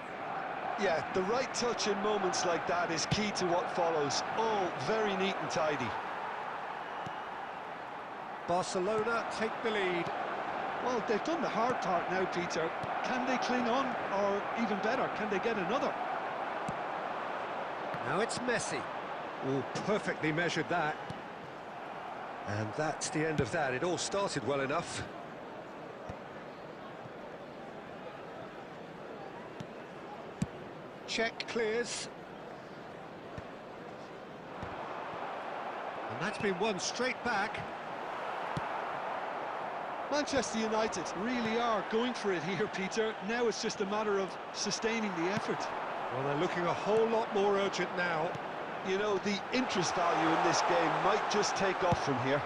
Yeah, the right touch in moments like that is key to what follows. All very neat and tidy. Barcelona take the lead. Well, they've done the hard part now, Peter. Can they cling on, or even better, can they get another? Now it's Messi. Oh, perfectly measured that. And that's the end of that. It all started well enough. Check clears. And that's been won straight back. Manchester United really are going for it here, Peter. Now it's just a matter of sustaining the effort. Well, they're looking a whole lot more urgent now. You know, the interest value in this game might just take off from here.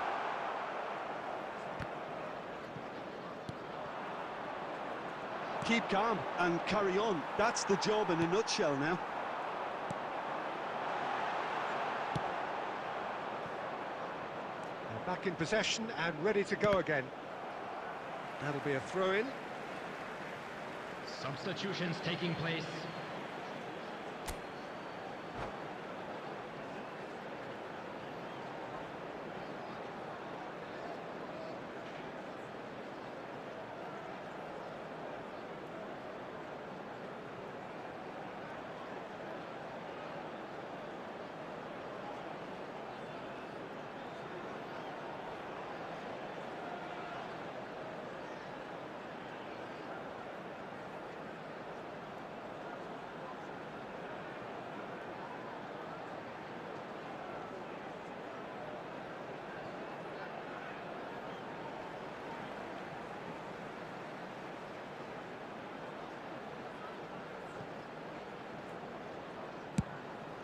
Keep calm and carry on. That's the job in a nutshell now. They're back in possession and ready to go again. That'll be a throw-in. Substitutions taking place.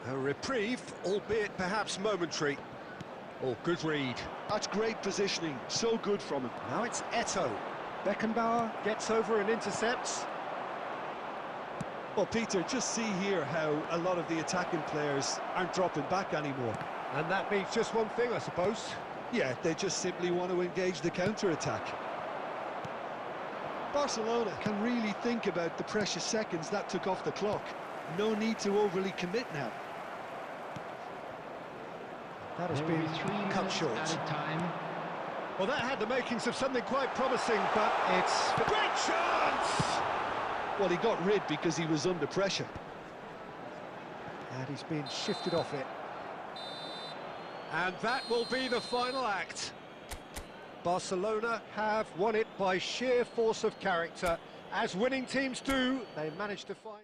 A reprieve, albeit perhaps momentary. Oh, good read. That's great positioning. So good from him. Now it's Eto'o. Beckenbauer gets over and intercepts. Well, Peter, just see here how a lot of the attacking players aren't dropping back anymore. And that means just one thing, I suppose. Yeah, they just simply want to engage the counter-attack. Barcelona can really think about the precious seconds that took off the clock. No need to overly commit now. That has There will been be 3 cut minutes short. added time. Well, that had the makings of something quite promising, but it's... Great chance! Well, he got rid because he was under pressure. And he's been shifted off it. And that will be the final act. Barcelona have won it by sheer force of character. As winning teams do, they managed to find...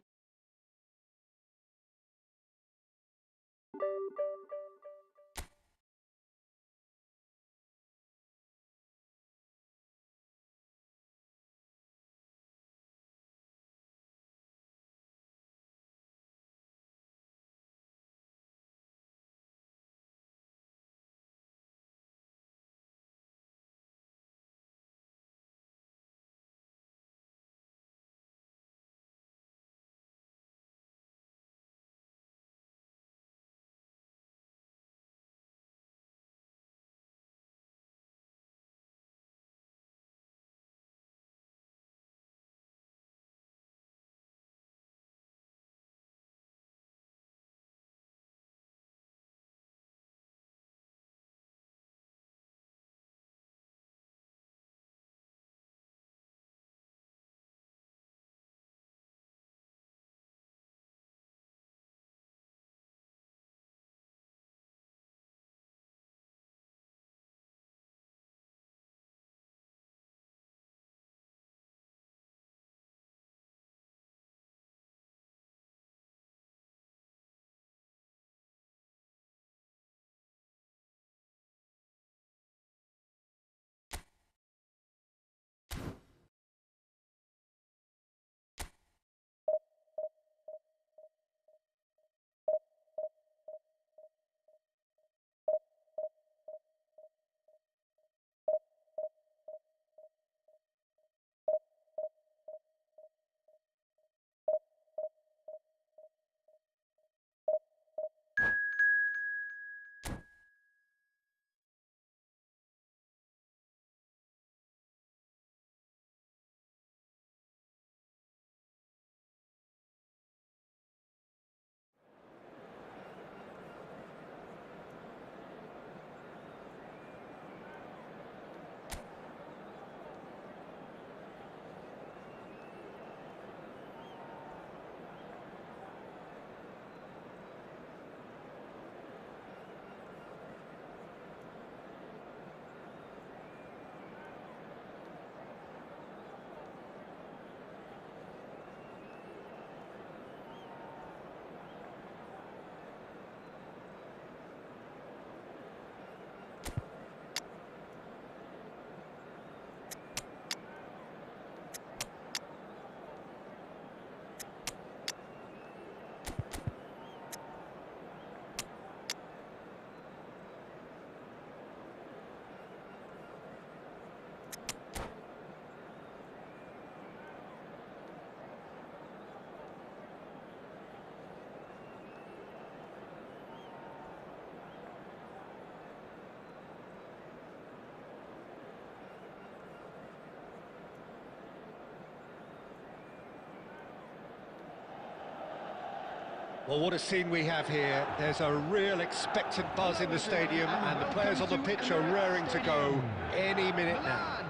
Well, what a scene we have here. There's a real expectant buzz in the stadium, and the players on the pitch are raring to go any minute now.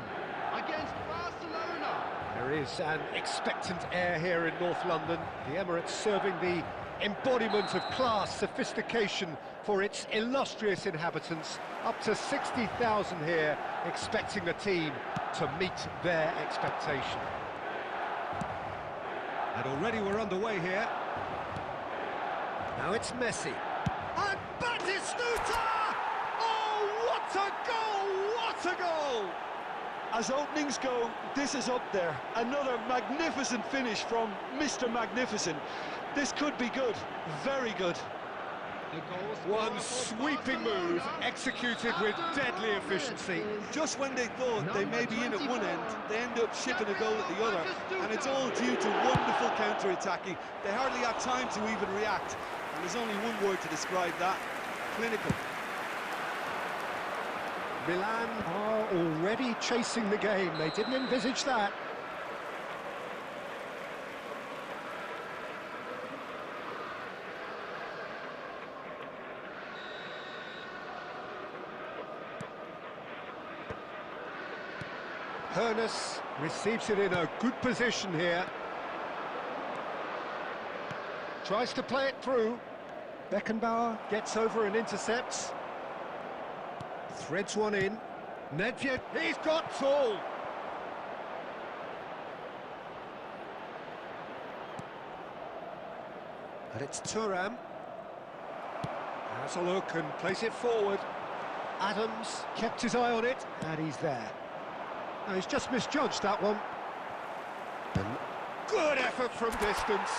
Against Barcelona. There is an expectant air here in North London. The Emirates serving the embodiment of class, sophistication for its illustrious inhabitants. Up to 60,000 here, expecting the team to meet their expectation. And already we're underway here. Now it's Messi. And Batistuta! Oh, what a goal! What a goal! As openings go, this is up there. Another magnificent finish from Mr. Magnificent. This could be good, very good. One sweeping move, executed with deadly efficiency. Just when they thought they may be in at one end, they end up shipping a goal at the other, and it's all due to wonderful counter-attacking. They hardly had time to even react, and there's only one word to describe that: clinical. Milan are already chasing the game. They didn't envisage that. Hoeneß receives it in a good position here. Tries to play it through. Beckenbauer gets over and intercepts. Threads one in. Nedved, he's got Tool. And it's Thuram. Has a look and plays it forward. Adams kept his eye on it, and he's there. Now, he's just misjudged that one. And good effort from distance.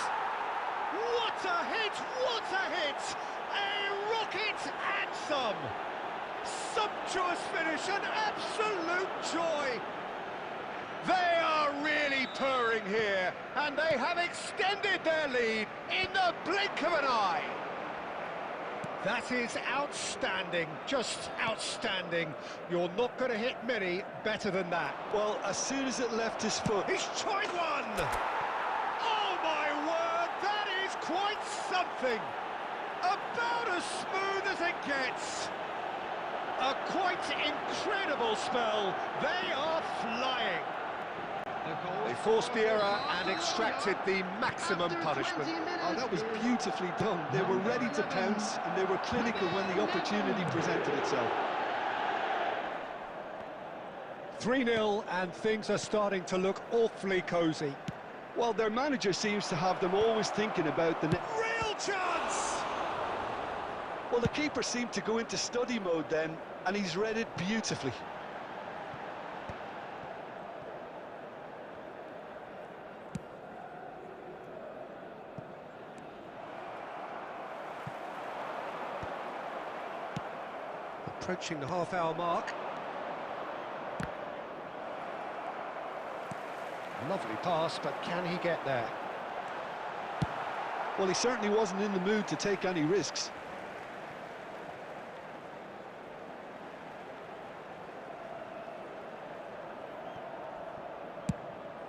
What a hit! What a hit! A rocket and some! Sumptuous finish, an absolute joy! They are really purring here, and they have extended their lead in the blink of an eye. That is outstanding, just outstanding. You're not going to hit many better than that. Well, as soon as it left his foot... He's tried one! Oh, my word, that is quite something! About as smooth as it gets. A quite incredible spell. They are flying. They forced the error and extracted the maximum punishment. Oh, that was beautifully done. They were ready to pounce, and they were clinical when the opportunity presented itself. 3-0, and things are starting to look awfully cosy. Well, their manager seems to have them always thinking about the Real chance! Well, the keeper seemed to go into study mode then, and he's read it beautifully. Approaching the half-hour mark. Lovely pass, but can he get there? Well, he certainly wasn't in the mood to take any risks.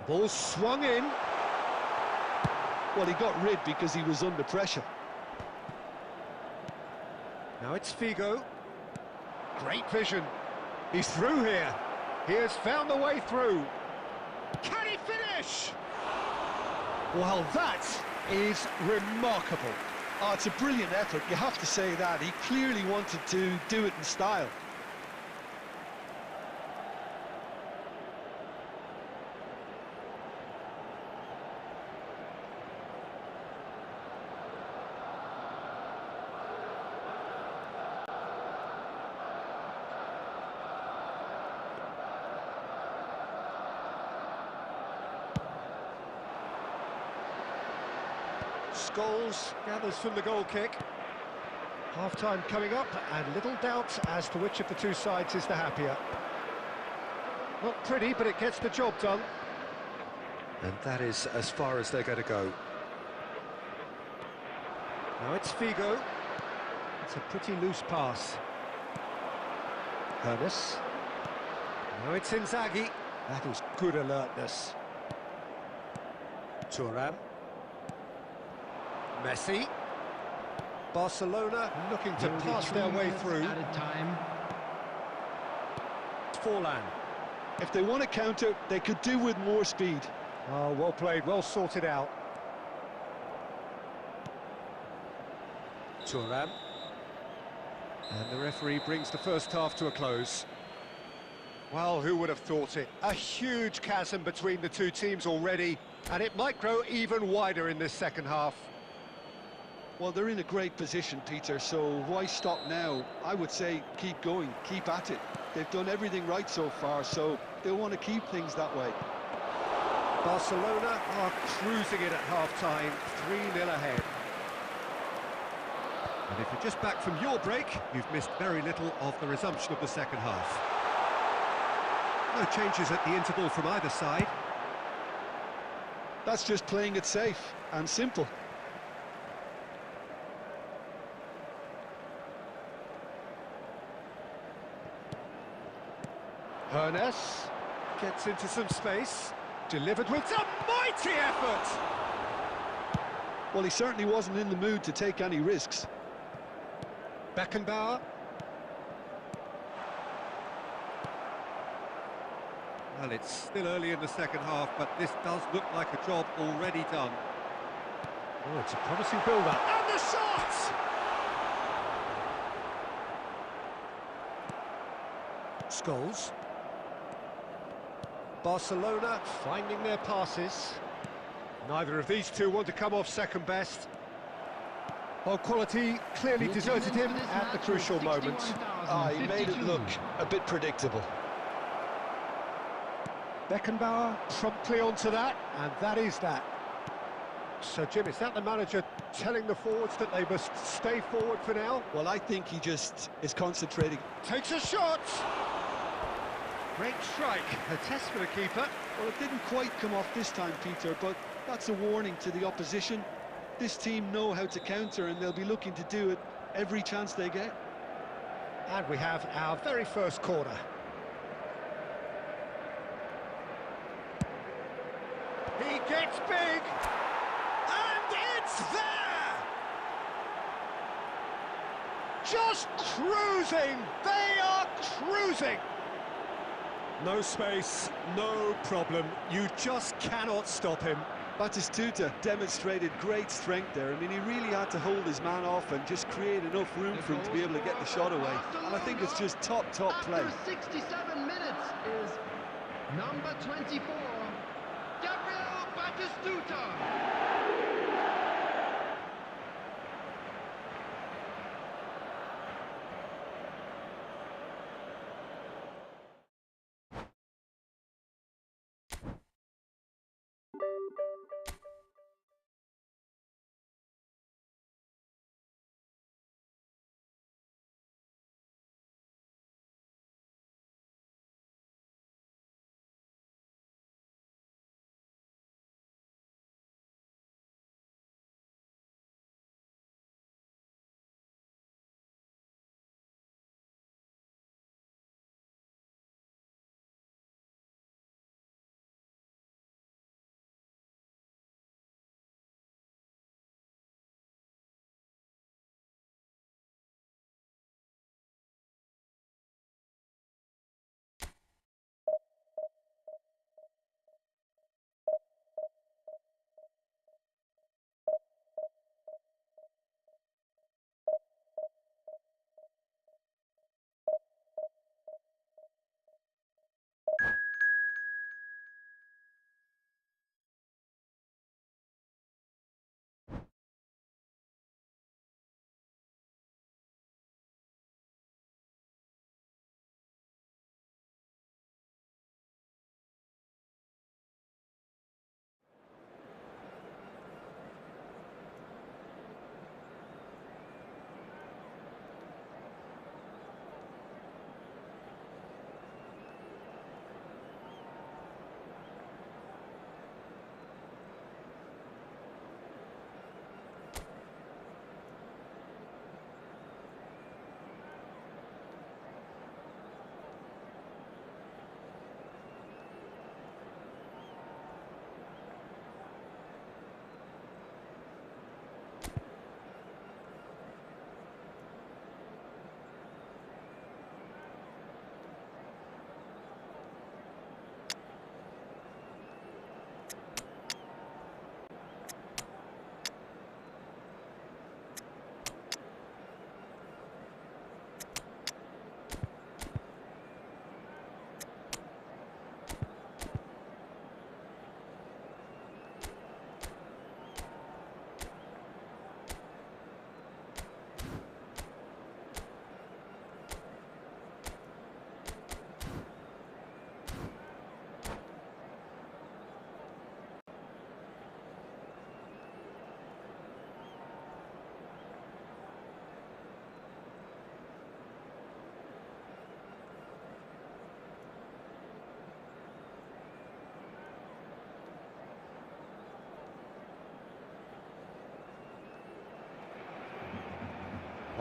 Ball swung in. Well, he got rid because he was under pressure. Now it's Figo. Great vision. He's through here. He has found the way through. Can he finish? Well, that is remarkable. Oh, it's a brilliant effort, you have to say that. He clearly wanted to do it in style. Scholes gathers from the goal kick. Half-time coming up, and little doubt as to which of the two sides is the happier. Not pretty, but it gets the job done. And that is as far as they're going to go. Now it's Figo. It's a pretty loose pass. Hoeneß. Now it's Inzaghi. That is good alertness. Thuram. Messi. Barcelona looking to There will be pass 3 their way minutes through. added time. Forlan. If they want to counter, they could do with more speed. Oh, well played, well sorted out. Thuram. And the referee brings the first half to a close. Well, who would have thought it? A huge chasm between the two teams already, and it might grow even wider in this second half. Well, they're in a great position, Peter, so why stop now? I would say keep going, keep at it. They've done everything right so far, so they'll want to keep things that way. Barcelona are cruising it at half-time, 3-0 ahead. And if you're just back from your break, you've missed very little of the resumption of the second half. No changes at the interval from either side. That's just playing it safe and simple. Hernes gets into some space, delivered with a mighty effort! Well, he certainly wasn't in the mood to take any risks. Beckenbauer. Well, it's still early in the second half, but this does look like a job already done. Oh, it's a promising build-up. And the shot! Scholes. Barcelona finding their passes. Neither of these two want to come off second best. Well, quality clearly deserted him at the crucial moment. He made it look a bit predictable. Beckenbauer promptly onto that, and that is that. So, Jim, is that the manager telling the forwards that they must stay forward for now? Well, I think he just is concentrating. Takes a shot! Great strike, a test for the keeper. Well, it didn't quite come off this time, Peter, but that's a warning to the opposition. This team know how to counter, and they'll be looking to do it every chance they get. And we have our very first corner. He gets big, and it's there! Just cruising! They are cruising! No space, no problem. You just cannot stop him. Batistuta demonstrated great strength there. I mean, he really had to hold his man off and just create enough room for him to be able to get the shot away. And I think it's just top play. After 67 minutes is number 24, Gabriel Batistuta.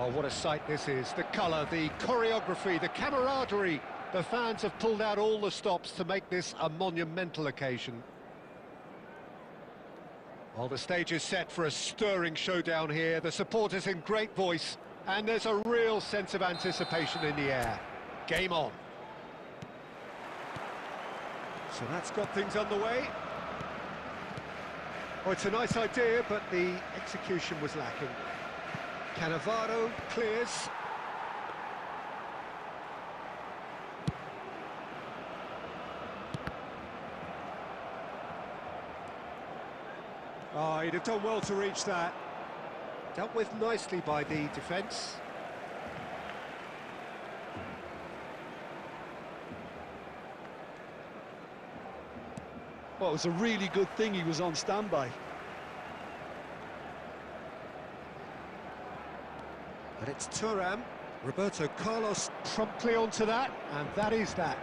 Oh, what a sight this is. The colour, the choreography, the camaraderie. The fans have pulled out all the stops to make this a monumental occasion. Well, the stage is set for a stirring showdown here. The supporters in great voice, and there's a real sense of anticipation in the air. Game on. So that's got things underway. Oh, it's a nice idea, but the execution was lacking. Cannavaro clears. Oh, he'd have done well to reach that. Dealt with nicely by the defence. Well, it was a really good thing he was on standby. And it's Thuram. Roberto Carlos promptly onto that, and that is that.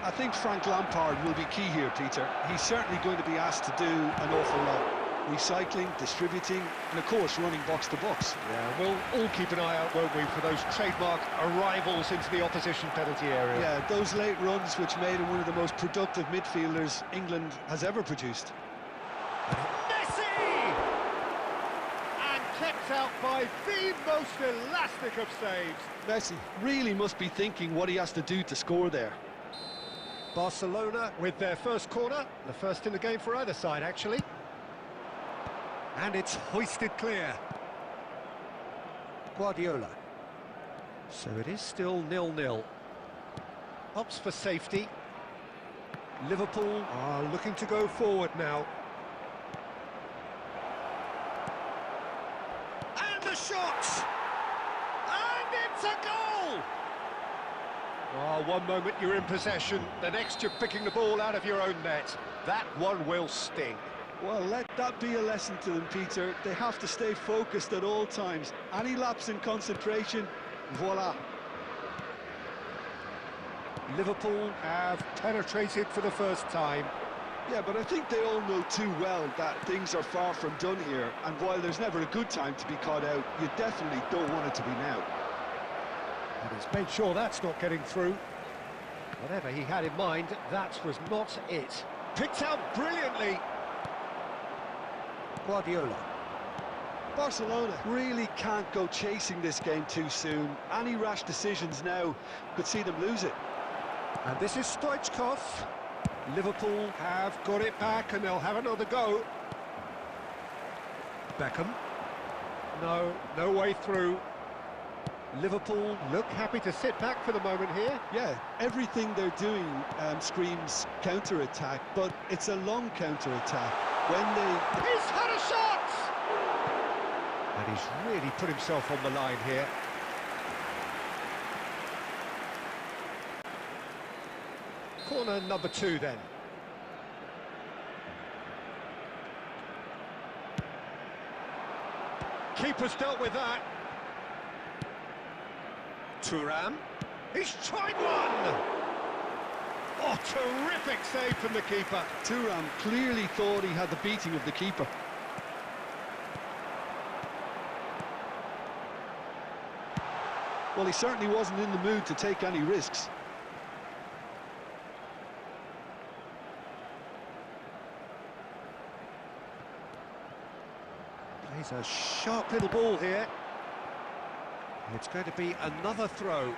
I think Frank Lampard will be key here, Peter. He's certainly going to be asked to do an awful lot. Recycling, distributing, and of course running box to box. Yeah, we'll all keep an eye out, won't we, for those trademark arrivals into the opposition penalty area. Yeah, those late runs which made him one of the most productive midfielders England has ever produced. Messi! And kept out by the most elastic of saves. Messi really must be thinking what he has to do to score there. Barcelona with their first corner, the first in the game for either side, actually. And it's hoisted clear. Guardiola. So it is still 0-0. Opts for safety. Liverpool are looking to go forward now. And the shot! And it's a goal! Oh, one moment you're in possession, the next you're picking the ball out of your own net. That one will sting. Well, let that be a lesson to them, Peter. They have to stay focused at all times. Any lapse in concentration, voila. Liverpool have penetrated for the first time. Yeah, but I think they all know too well that things are far from done here. And while there's never a good time to be caught out, you definitely don't want it to be now. And he's made sure that's not getting through. Whatever he had in mind, that was not it. Picked out brilliantly. Guardiola. Barcelona really can't go chasing this game too soon. Any rash decisions now could see them lose it. And this is Stoichkov. Liverpool have got it back and they'll have another go. Beckham. No way through. Liverpool look happy to sit back for the moment here. Yeah, everything they're doing screams counter-attack, but it's a long counter-attack. When they... He's had a shot! And he's really put himself on the line here. Corner number 2 then. Keeper's dealt with that. Thuram. He's tried one! Oh, terrific save from the keeper. Thuram clearly thought he had the beating of the keeper. Well, he certainly wasn't in the mood to take any risks. Plays a sharp little ball here. It's going to be another throw.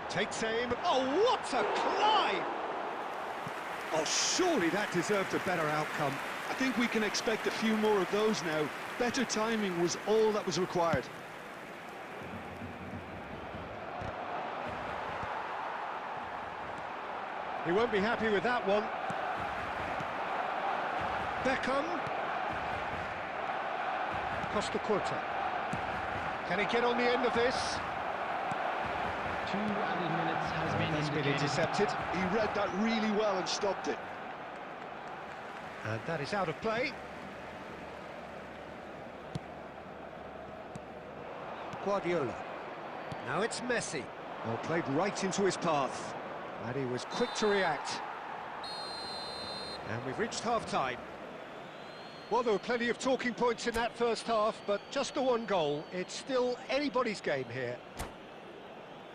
Takes aim. Oh, what a climb! Oh, surely that deserved a better outcome. I think we can expect a few more of those now. Better timing was all that was required. He won't be happy with that one. Beckham. Costa Curta. Can he get on the end of this? 2 added minutes has been That's been indicated. intercepted. He read that really well and stopped it. And that is out of play. Guardiola. Now it's Messi. Well, played right into his path. And he was quick to react. And we've reached half-time. Well, there were plenty of talking points in that first half, but just the one goal. It's still anybody's game here.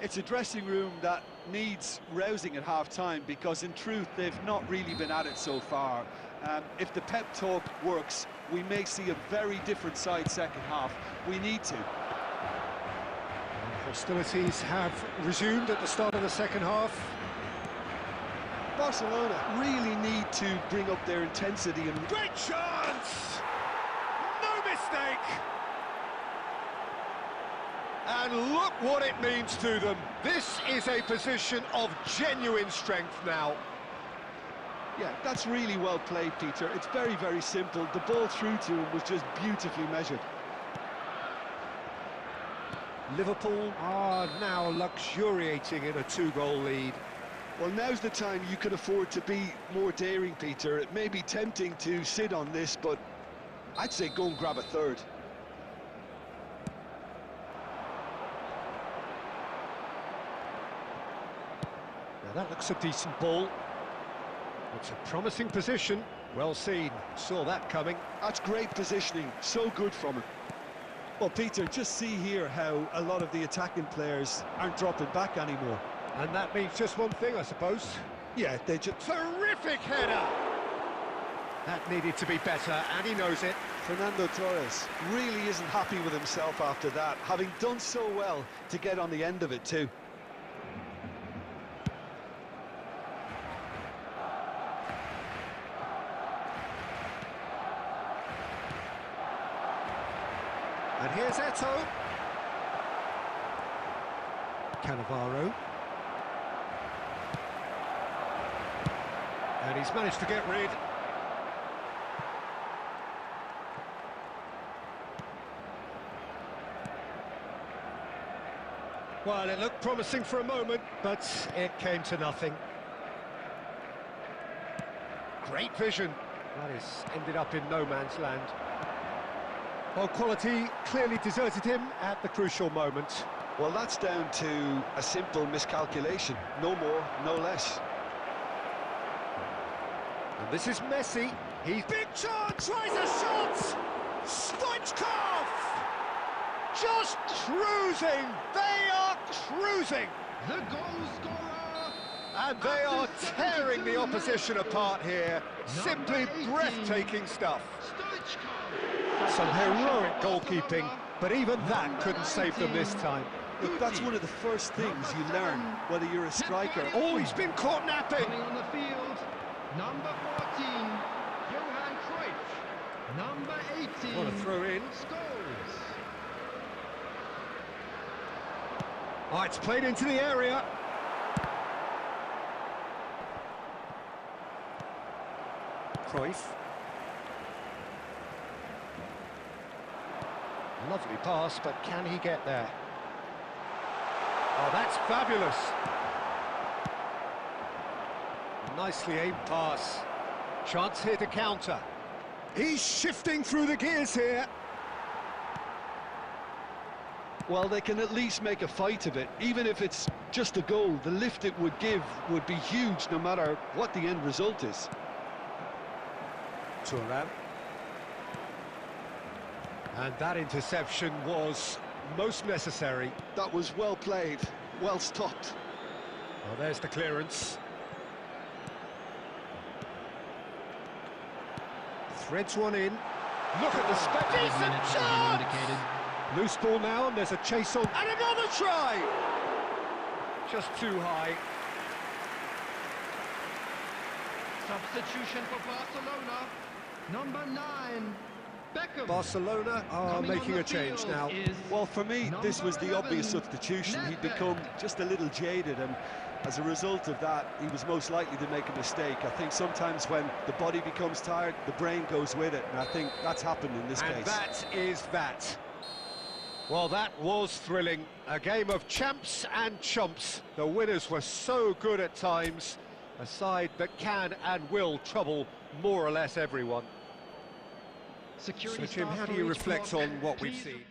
It's a dressing room that needs rousing at half-time, because in truth they've not really been at it so far. If the pep talk works, we may see a very different side second half. We need to. Hostilities have resumed at the start of the second half. Barcelona really need to bring up their intensity and... Great chance! No mistake! And look what it means to them. This is a position of genuine strength now. Yeah, that's really well played, Peter. It's very, very simple. The ball through to him was just beautifully measured. Liverpool are now luxuriating in a two-goal lead. Well, now's the time you can afford to be more daring, Peter. It may be tempting to sit on this, but I'd say go and grab a third. Now that looks a decent ball. It's a promising position. Well seen. Saw that coming. That's great positioning. So good from him. Well, Peter, just see here how a lot of the attacking players aren't dropping back anymore. And that means just one thing, I suppose. Yeah, they just... Terrific header! That needed to be better, and he knows it. Fernando Torres really isn't happy with himself after that, having done so well to get on the end of it too. And here's Eto'o. Cannavaro. And he's managed to get rid. Well, it looked promising for a moment, but it came to nothing. Great vision. That has ended up in no man's land. Well, quality clearly deserted him at the crucial moment. Well, that's down to a simple miscalculation. No more, no less. And this is Messi. He's big chance, tries a shot! Stoichkov! Just cruising! They are cruising! The goal scorer! And they are tearing the opposition apart here. Simply breathtaking stuff. Some heroic goalkeeping, but even that couldn't save them this time. Look, that's one of the first things you learn, whether you're a striker. Oh, he's been caught napping! Coming on the field, number 14, Johan Cruyff. Number 18, What a throw in. Scholes. Oh, it's played into the area. Cruyff. Lovely pass, but can he get there? Oh, that's fabulous. Nicely aimed pass. Chance here to counter. He's shifting through the gears here. Well, they can at least make a fight of it. Even if it's just a goal, the lift it would give would be huge no matter what the end result is. Thuram. And that interception was most necessary. That was well played, well stopped. Well, there's the clearance. Threads one in. Look at the spec. Decent chance! Loose ball now, and there's a chase on. And another try! Just too high. Substitution for Barcelona, number 9, Beckham. Barcelona are Coming on making the a change field now. is Well, for me, this was the number obvious 11, substitution. He'd Nedved. become just a little jaded, and as a result of that, he was most likely to make a mistake. I think sometimes when the body becomes tired, the brain goes with it, and I think that's happened in this And case. that is that. Well, that was thrilling. A game of champs and chumps. The winners were so good at times. A side that can and will trouble more or less everyone. Security So, Jim, staff how do for you each reflect block. on what we've Please seen?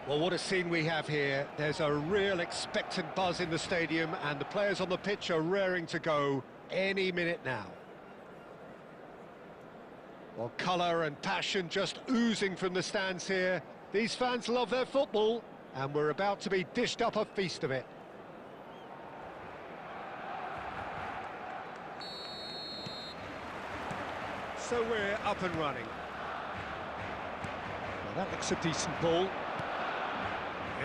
Well, what a scene we have here. There's a real expectant buzz in the stadium, and the players on the pitch are raring to go any minute now. Well, colour and passion just oozing from the stands here. These fans love their football, and we're about to be dished up a feast of it. So we're up and running. Well, that looks a decent ball.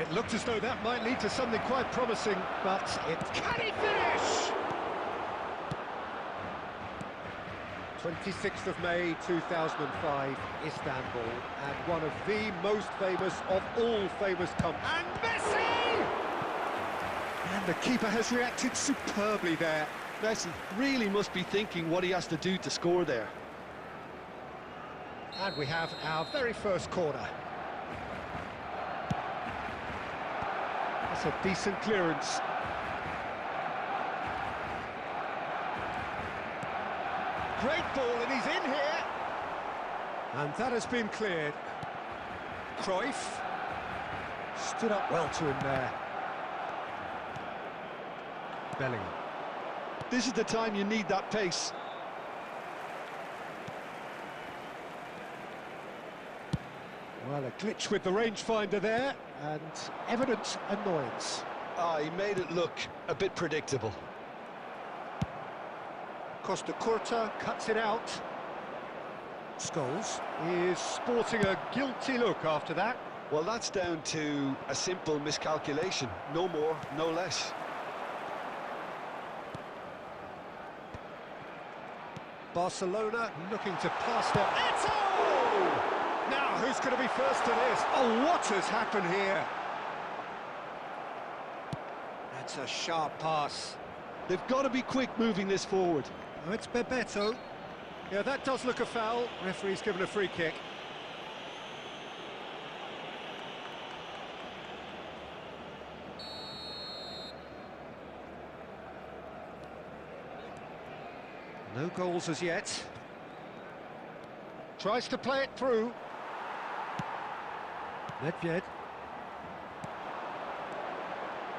It looked as though that might lead to something quite promising, but it... Can he finish? 26th of May 2005, Istanbul, and one of the most famous of all famous companies. And Messi! And the keeper has reacted superbly there. Messi really must be thinking what he has to do to score there. And we have our very first corner. That's a decent clearance. Great ball, and he's in here. And that has been cleared. Cruyff stood up well to him there. Bellingham. This is the time you need that pace. Well, a glitch with the rangefinder there, and evident annoyance. He made it look a bit predictable. Costa Curta cuts it out. Scholes is sporting a guilty look after that. Well, that's down to a simple miscalculation. No more, no less. Barcelona looking to pass their... Eto'o! Now, who's going to be first to this? Oh, what has happened here? That's a sharp pass. They've got to be quick moving this forward. Oh, it's Bebeto. Yeah, that does look a foul. Referee's given a free kick. No goals as yet. Tries to play it through. Nedved.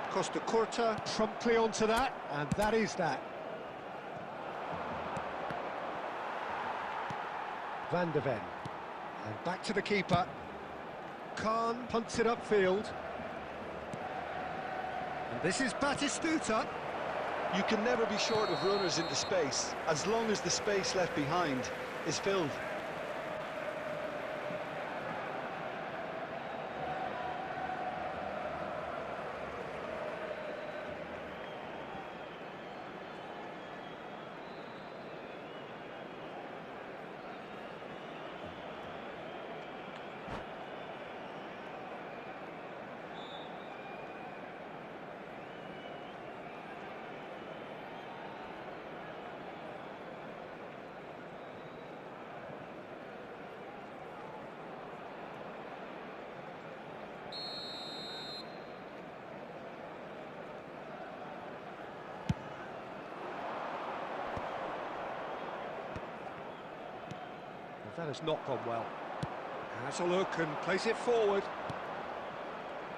Costa Curta promptly onto that, and that is that. Van der Ven. And back to the keeper. Khan punts it upfield. And this is Batistuta. You can never be short of runners into space, as long as the space left behind is filled. That has not gone well. Has a look and plays it forward.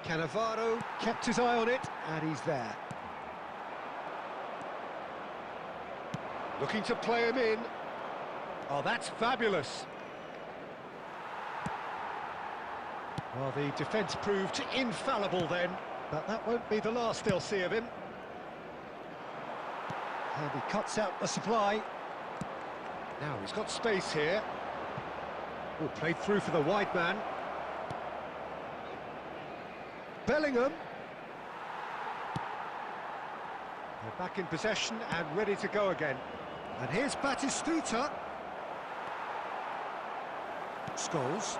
Cannavaro kept his eye on it, and he's there. Looking to play him in. Oh, that's fabulous. Well, the defence proved infallible then, but that won't be the last they'll see of him. And he cuts out the supply. Now he's got space here. Oh, played through for the wide man. Bellingham. They're back in possession and ready to go again. And here's Batistuta. Scholes.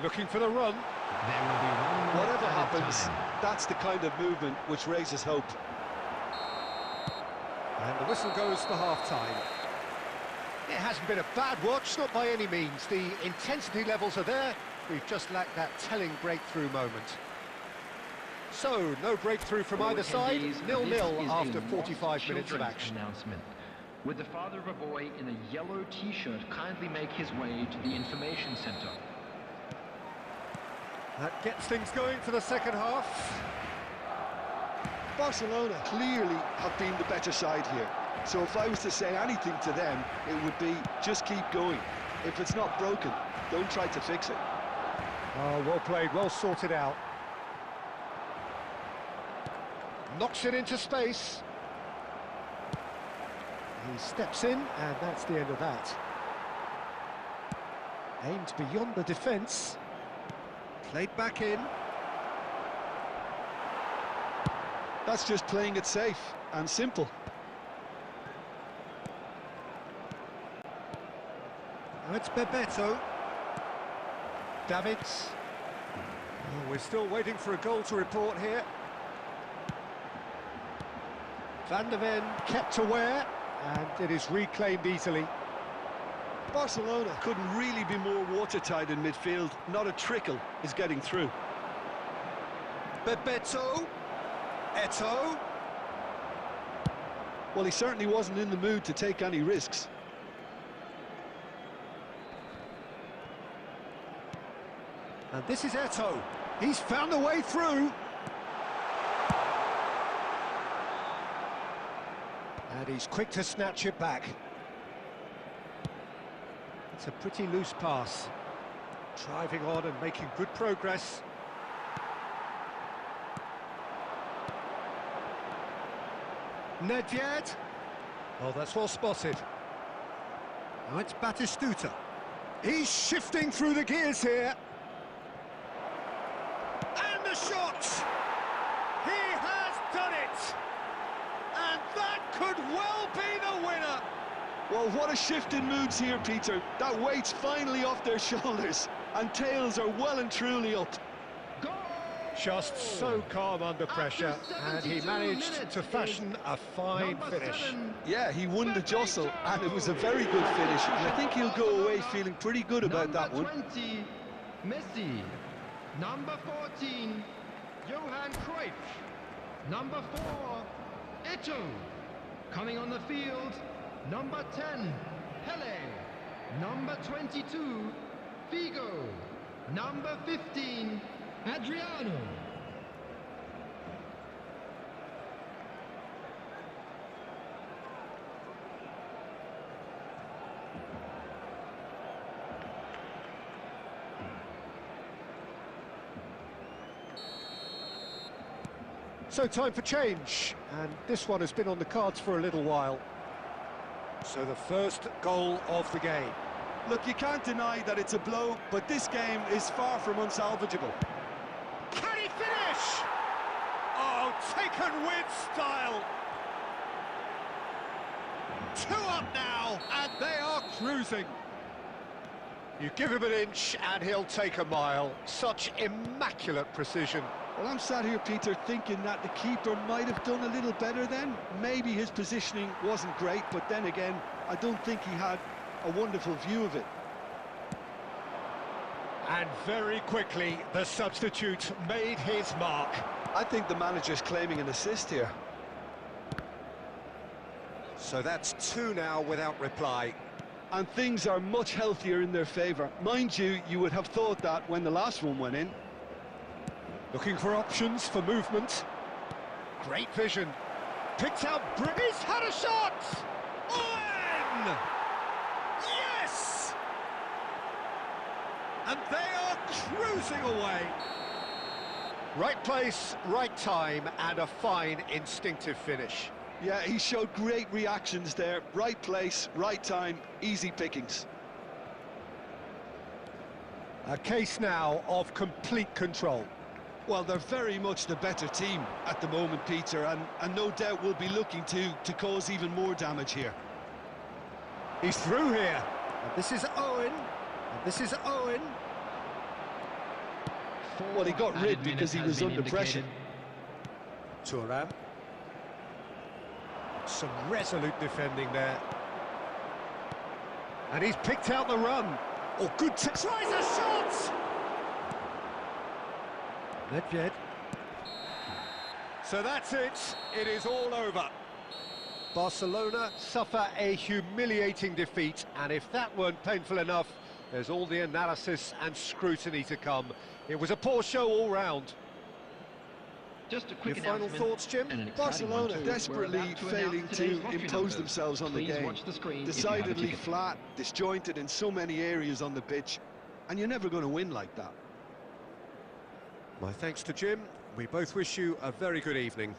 Looking for the run. There will be one more Whatever added happens, time. that's the kind of movement which raises hope. And the whistle goes for half-time. It hasn't been a bad watch, not by any means. The intensity levels are there. We've just lacked that telling breakthrough moment. So, no breakthrough from either side. 0-0 after 45 minutes of action. Announcement. Would the father of a boy in a yellow t-shirt kindly make his way to the information center? That gets things going for the second half. Barcelona clearly have been the better side here. So if I was to say anything to them, it would be just keep going. If it's not broken, don't try to fix it. Oh, well played, well sorted out. Knocks it into space. He steps in, and that's the end of that. Aimed beyond the defence. Played back in. That's just playing it safe and simple. Now it's Bebeto. Davids. Oh, we're still waiting for a goal to report here. Van der Ven kept aware, and it is reclaimed easily. Barcelona couldn't really be more watertight in midfield. Not a trickle is getting through. Bebeto. Eto'o. Well, he certainly wasn't in the mood to take any risks. And this is Eto'o. He's found a way through. And he's quick to snatch it back. It's a pretty loose pass. Driving on and making good progress. Nedved. Oh, that's well spotted. Now it's Batistuta. He's shifting through the gears here. And the shot! He has done it! And that could well be the winner! Well, what a shift in moods here, Peter. That weight's finally off their shoulders, and tails are well and truly up. Just so calm under pressure, and he managed to fashion a fine finish. Yeah, he won the jostle, and it was a very good finish, and I think he'll go away feeling pretty good about that one. Number 20, Messi. Number 14, Johan Cruyff. Number 4, Eto'o. Coming on the field, number 10, Pele. Number 22, Figo. Number 15, Adriano. So time for change, and this one has been on the cards for a little while. So the first goal of the game. Look, you can't deny that it's a blow, but this game is far from unsalvageable. Can he finish? Oh, taken with style. 2 up now, and they are cruising. You give him an inch, and he'll take a mile. Such immaculate precision. Well, I'm sat here, Peter, thinking that the keeper might have done a little better then. Maybe his positioning wasn't great, but then again, I don't think he had a wonderful view of it. And very quickly, the substitute made his mark. I think the manager's claiming an assist here. So that's 2 now without reply. And things are much healthier in their favour. Mind you, you would have thought that when the last one went in. Looking for options for movement. Great vision. Picked out He's had a shot! Owen! Yes! And they are cruising away. Right place, right time, and a fine instinctive finish. Yeah, he showed great reactions there. Right place, right time, easy pickings. A case now of complete control. Well, they're very much the better team at the moment, Peter, and no doubt will be looking to cause even more damage here. He's through here. And this is Owen. And this is Owen. Well, he got rid because he was under pressure. Thuram. Some resolute defending there. And he's picked out the run. Oh, good tries a shot! Nedved. So that's it. It is all over. Barcelona suffer a humiliating defeat, and if that weren't painful enough, there's all the analysis and scrutiny to come. It was a poor show all round. Just a quick Your final announcement, thoughts, Jim? and an exciting one Barcelona too. desperately We're about to failing announce today's to lottery impose numbers. themselves on the Please game. watch the screen if you have a Decidedly ticket. flat, disjointed in so many areas on the pitch, and you're never going to win like that. My thanks to Jim. We both wish you a very good evening.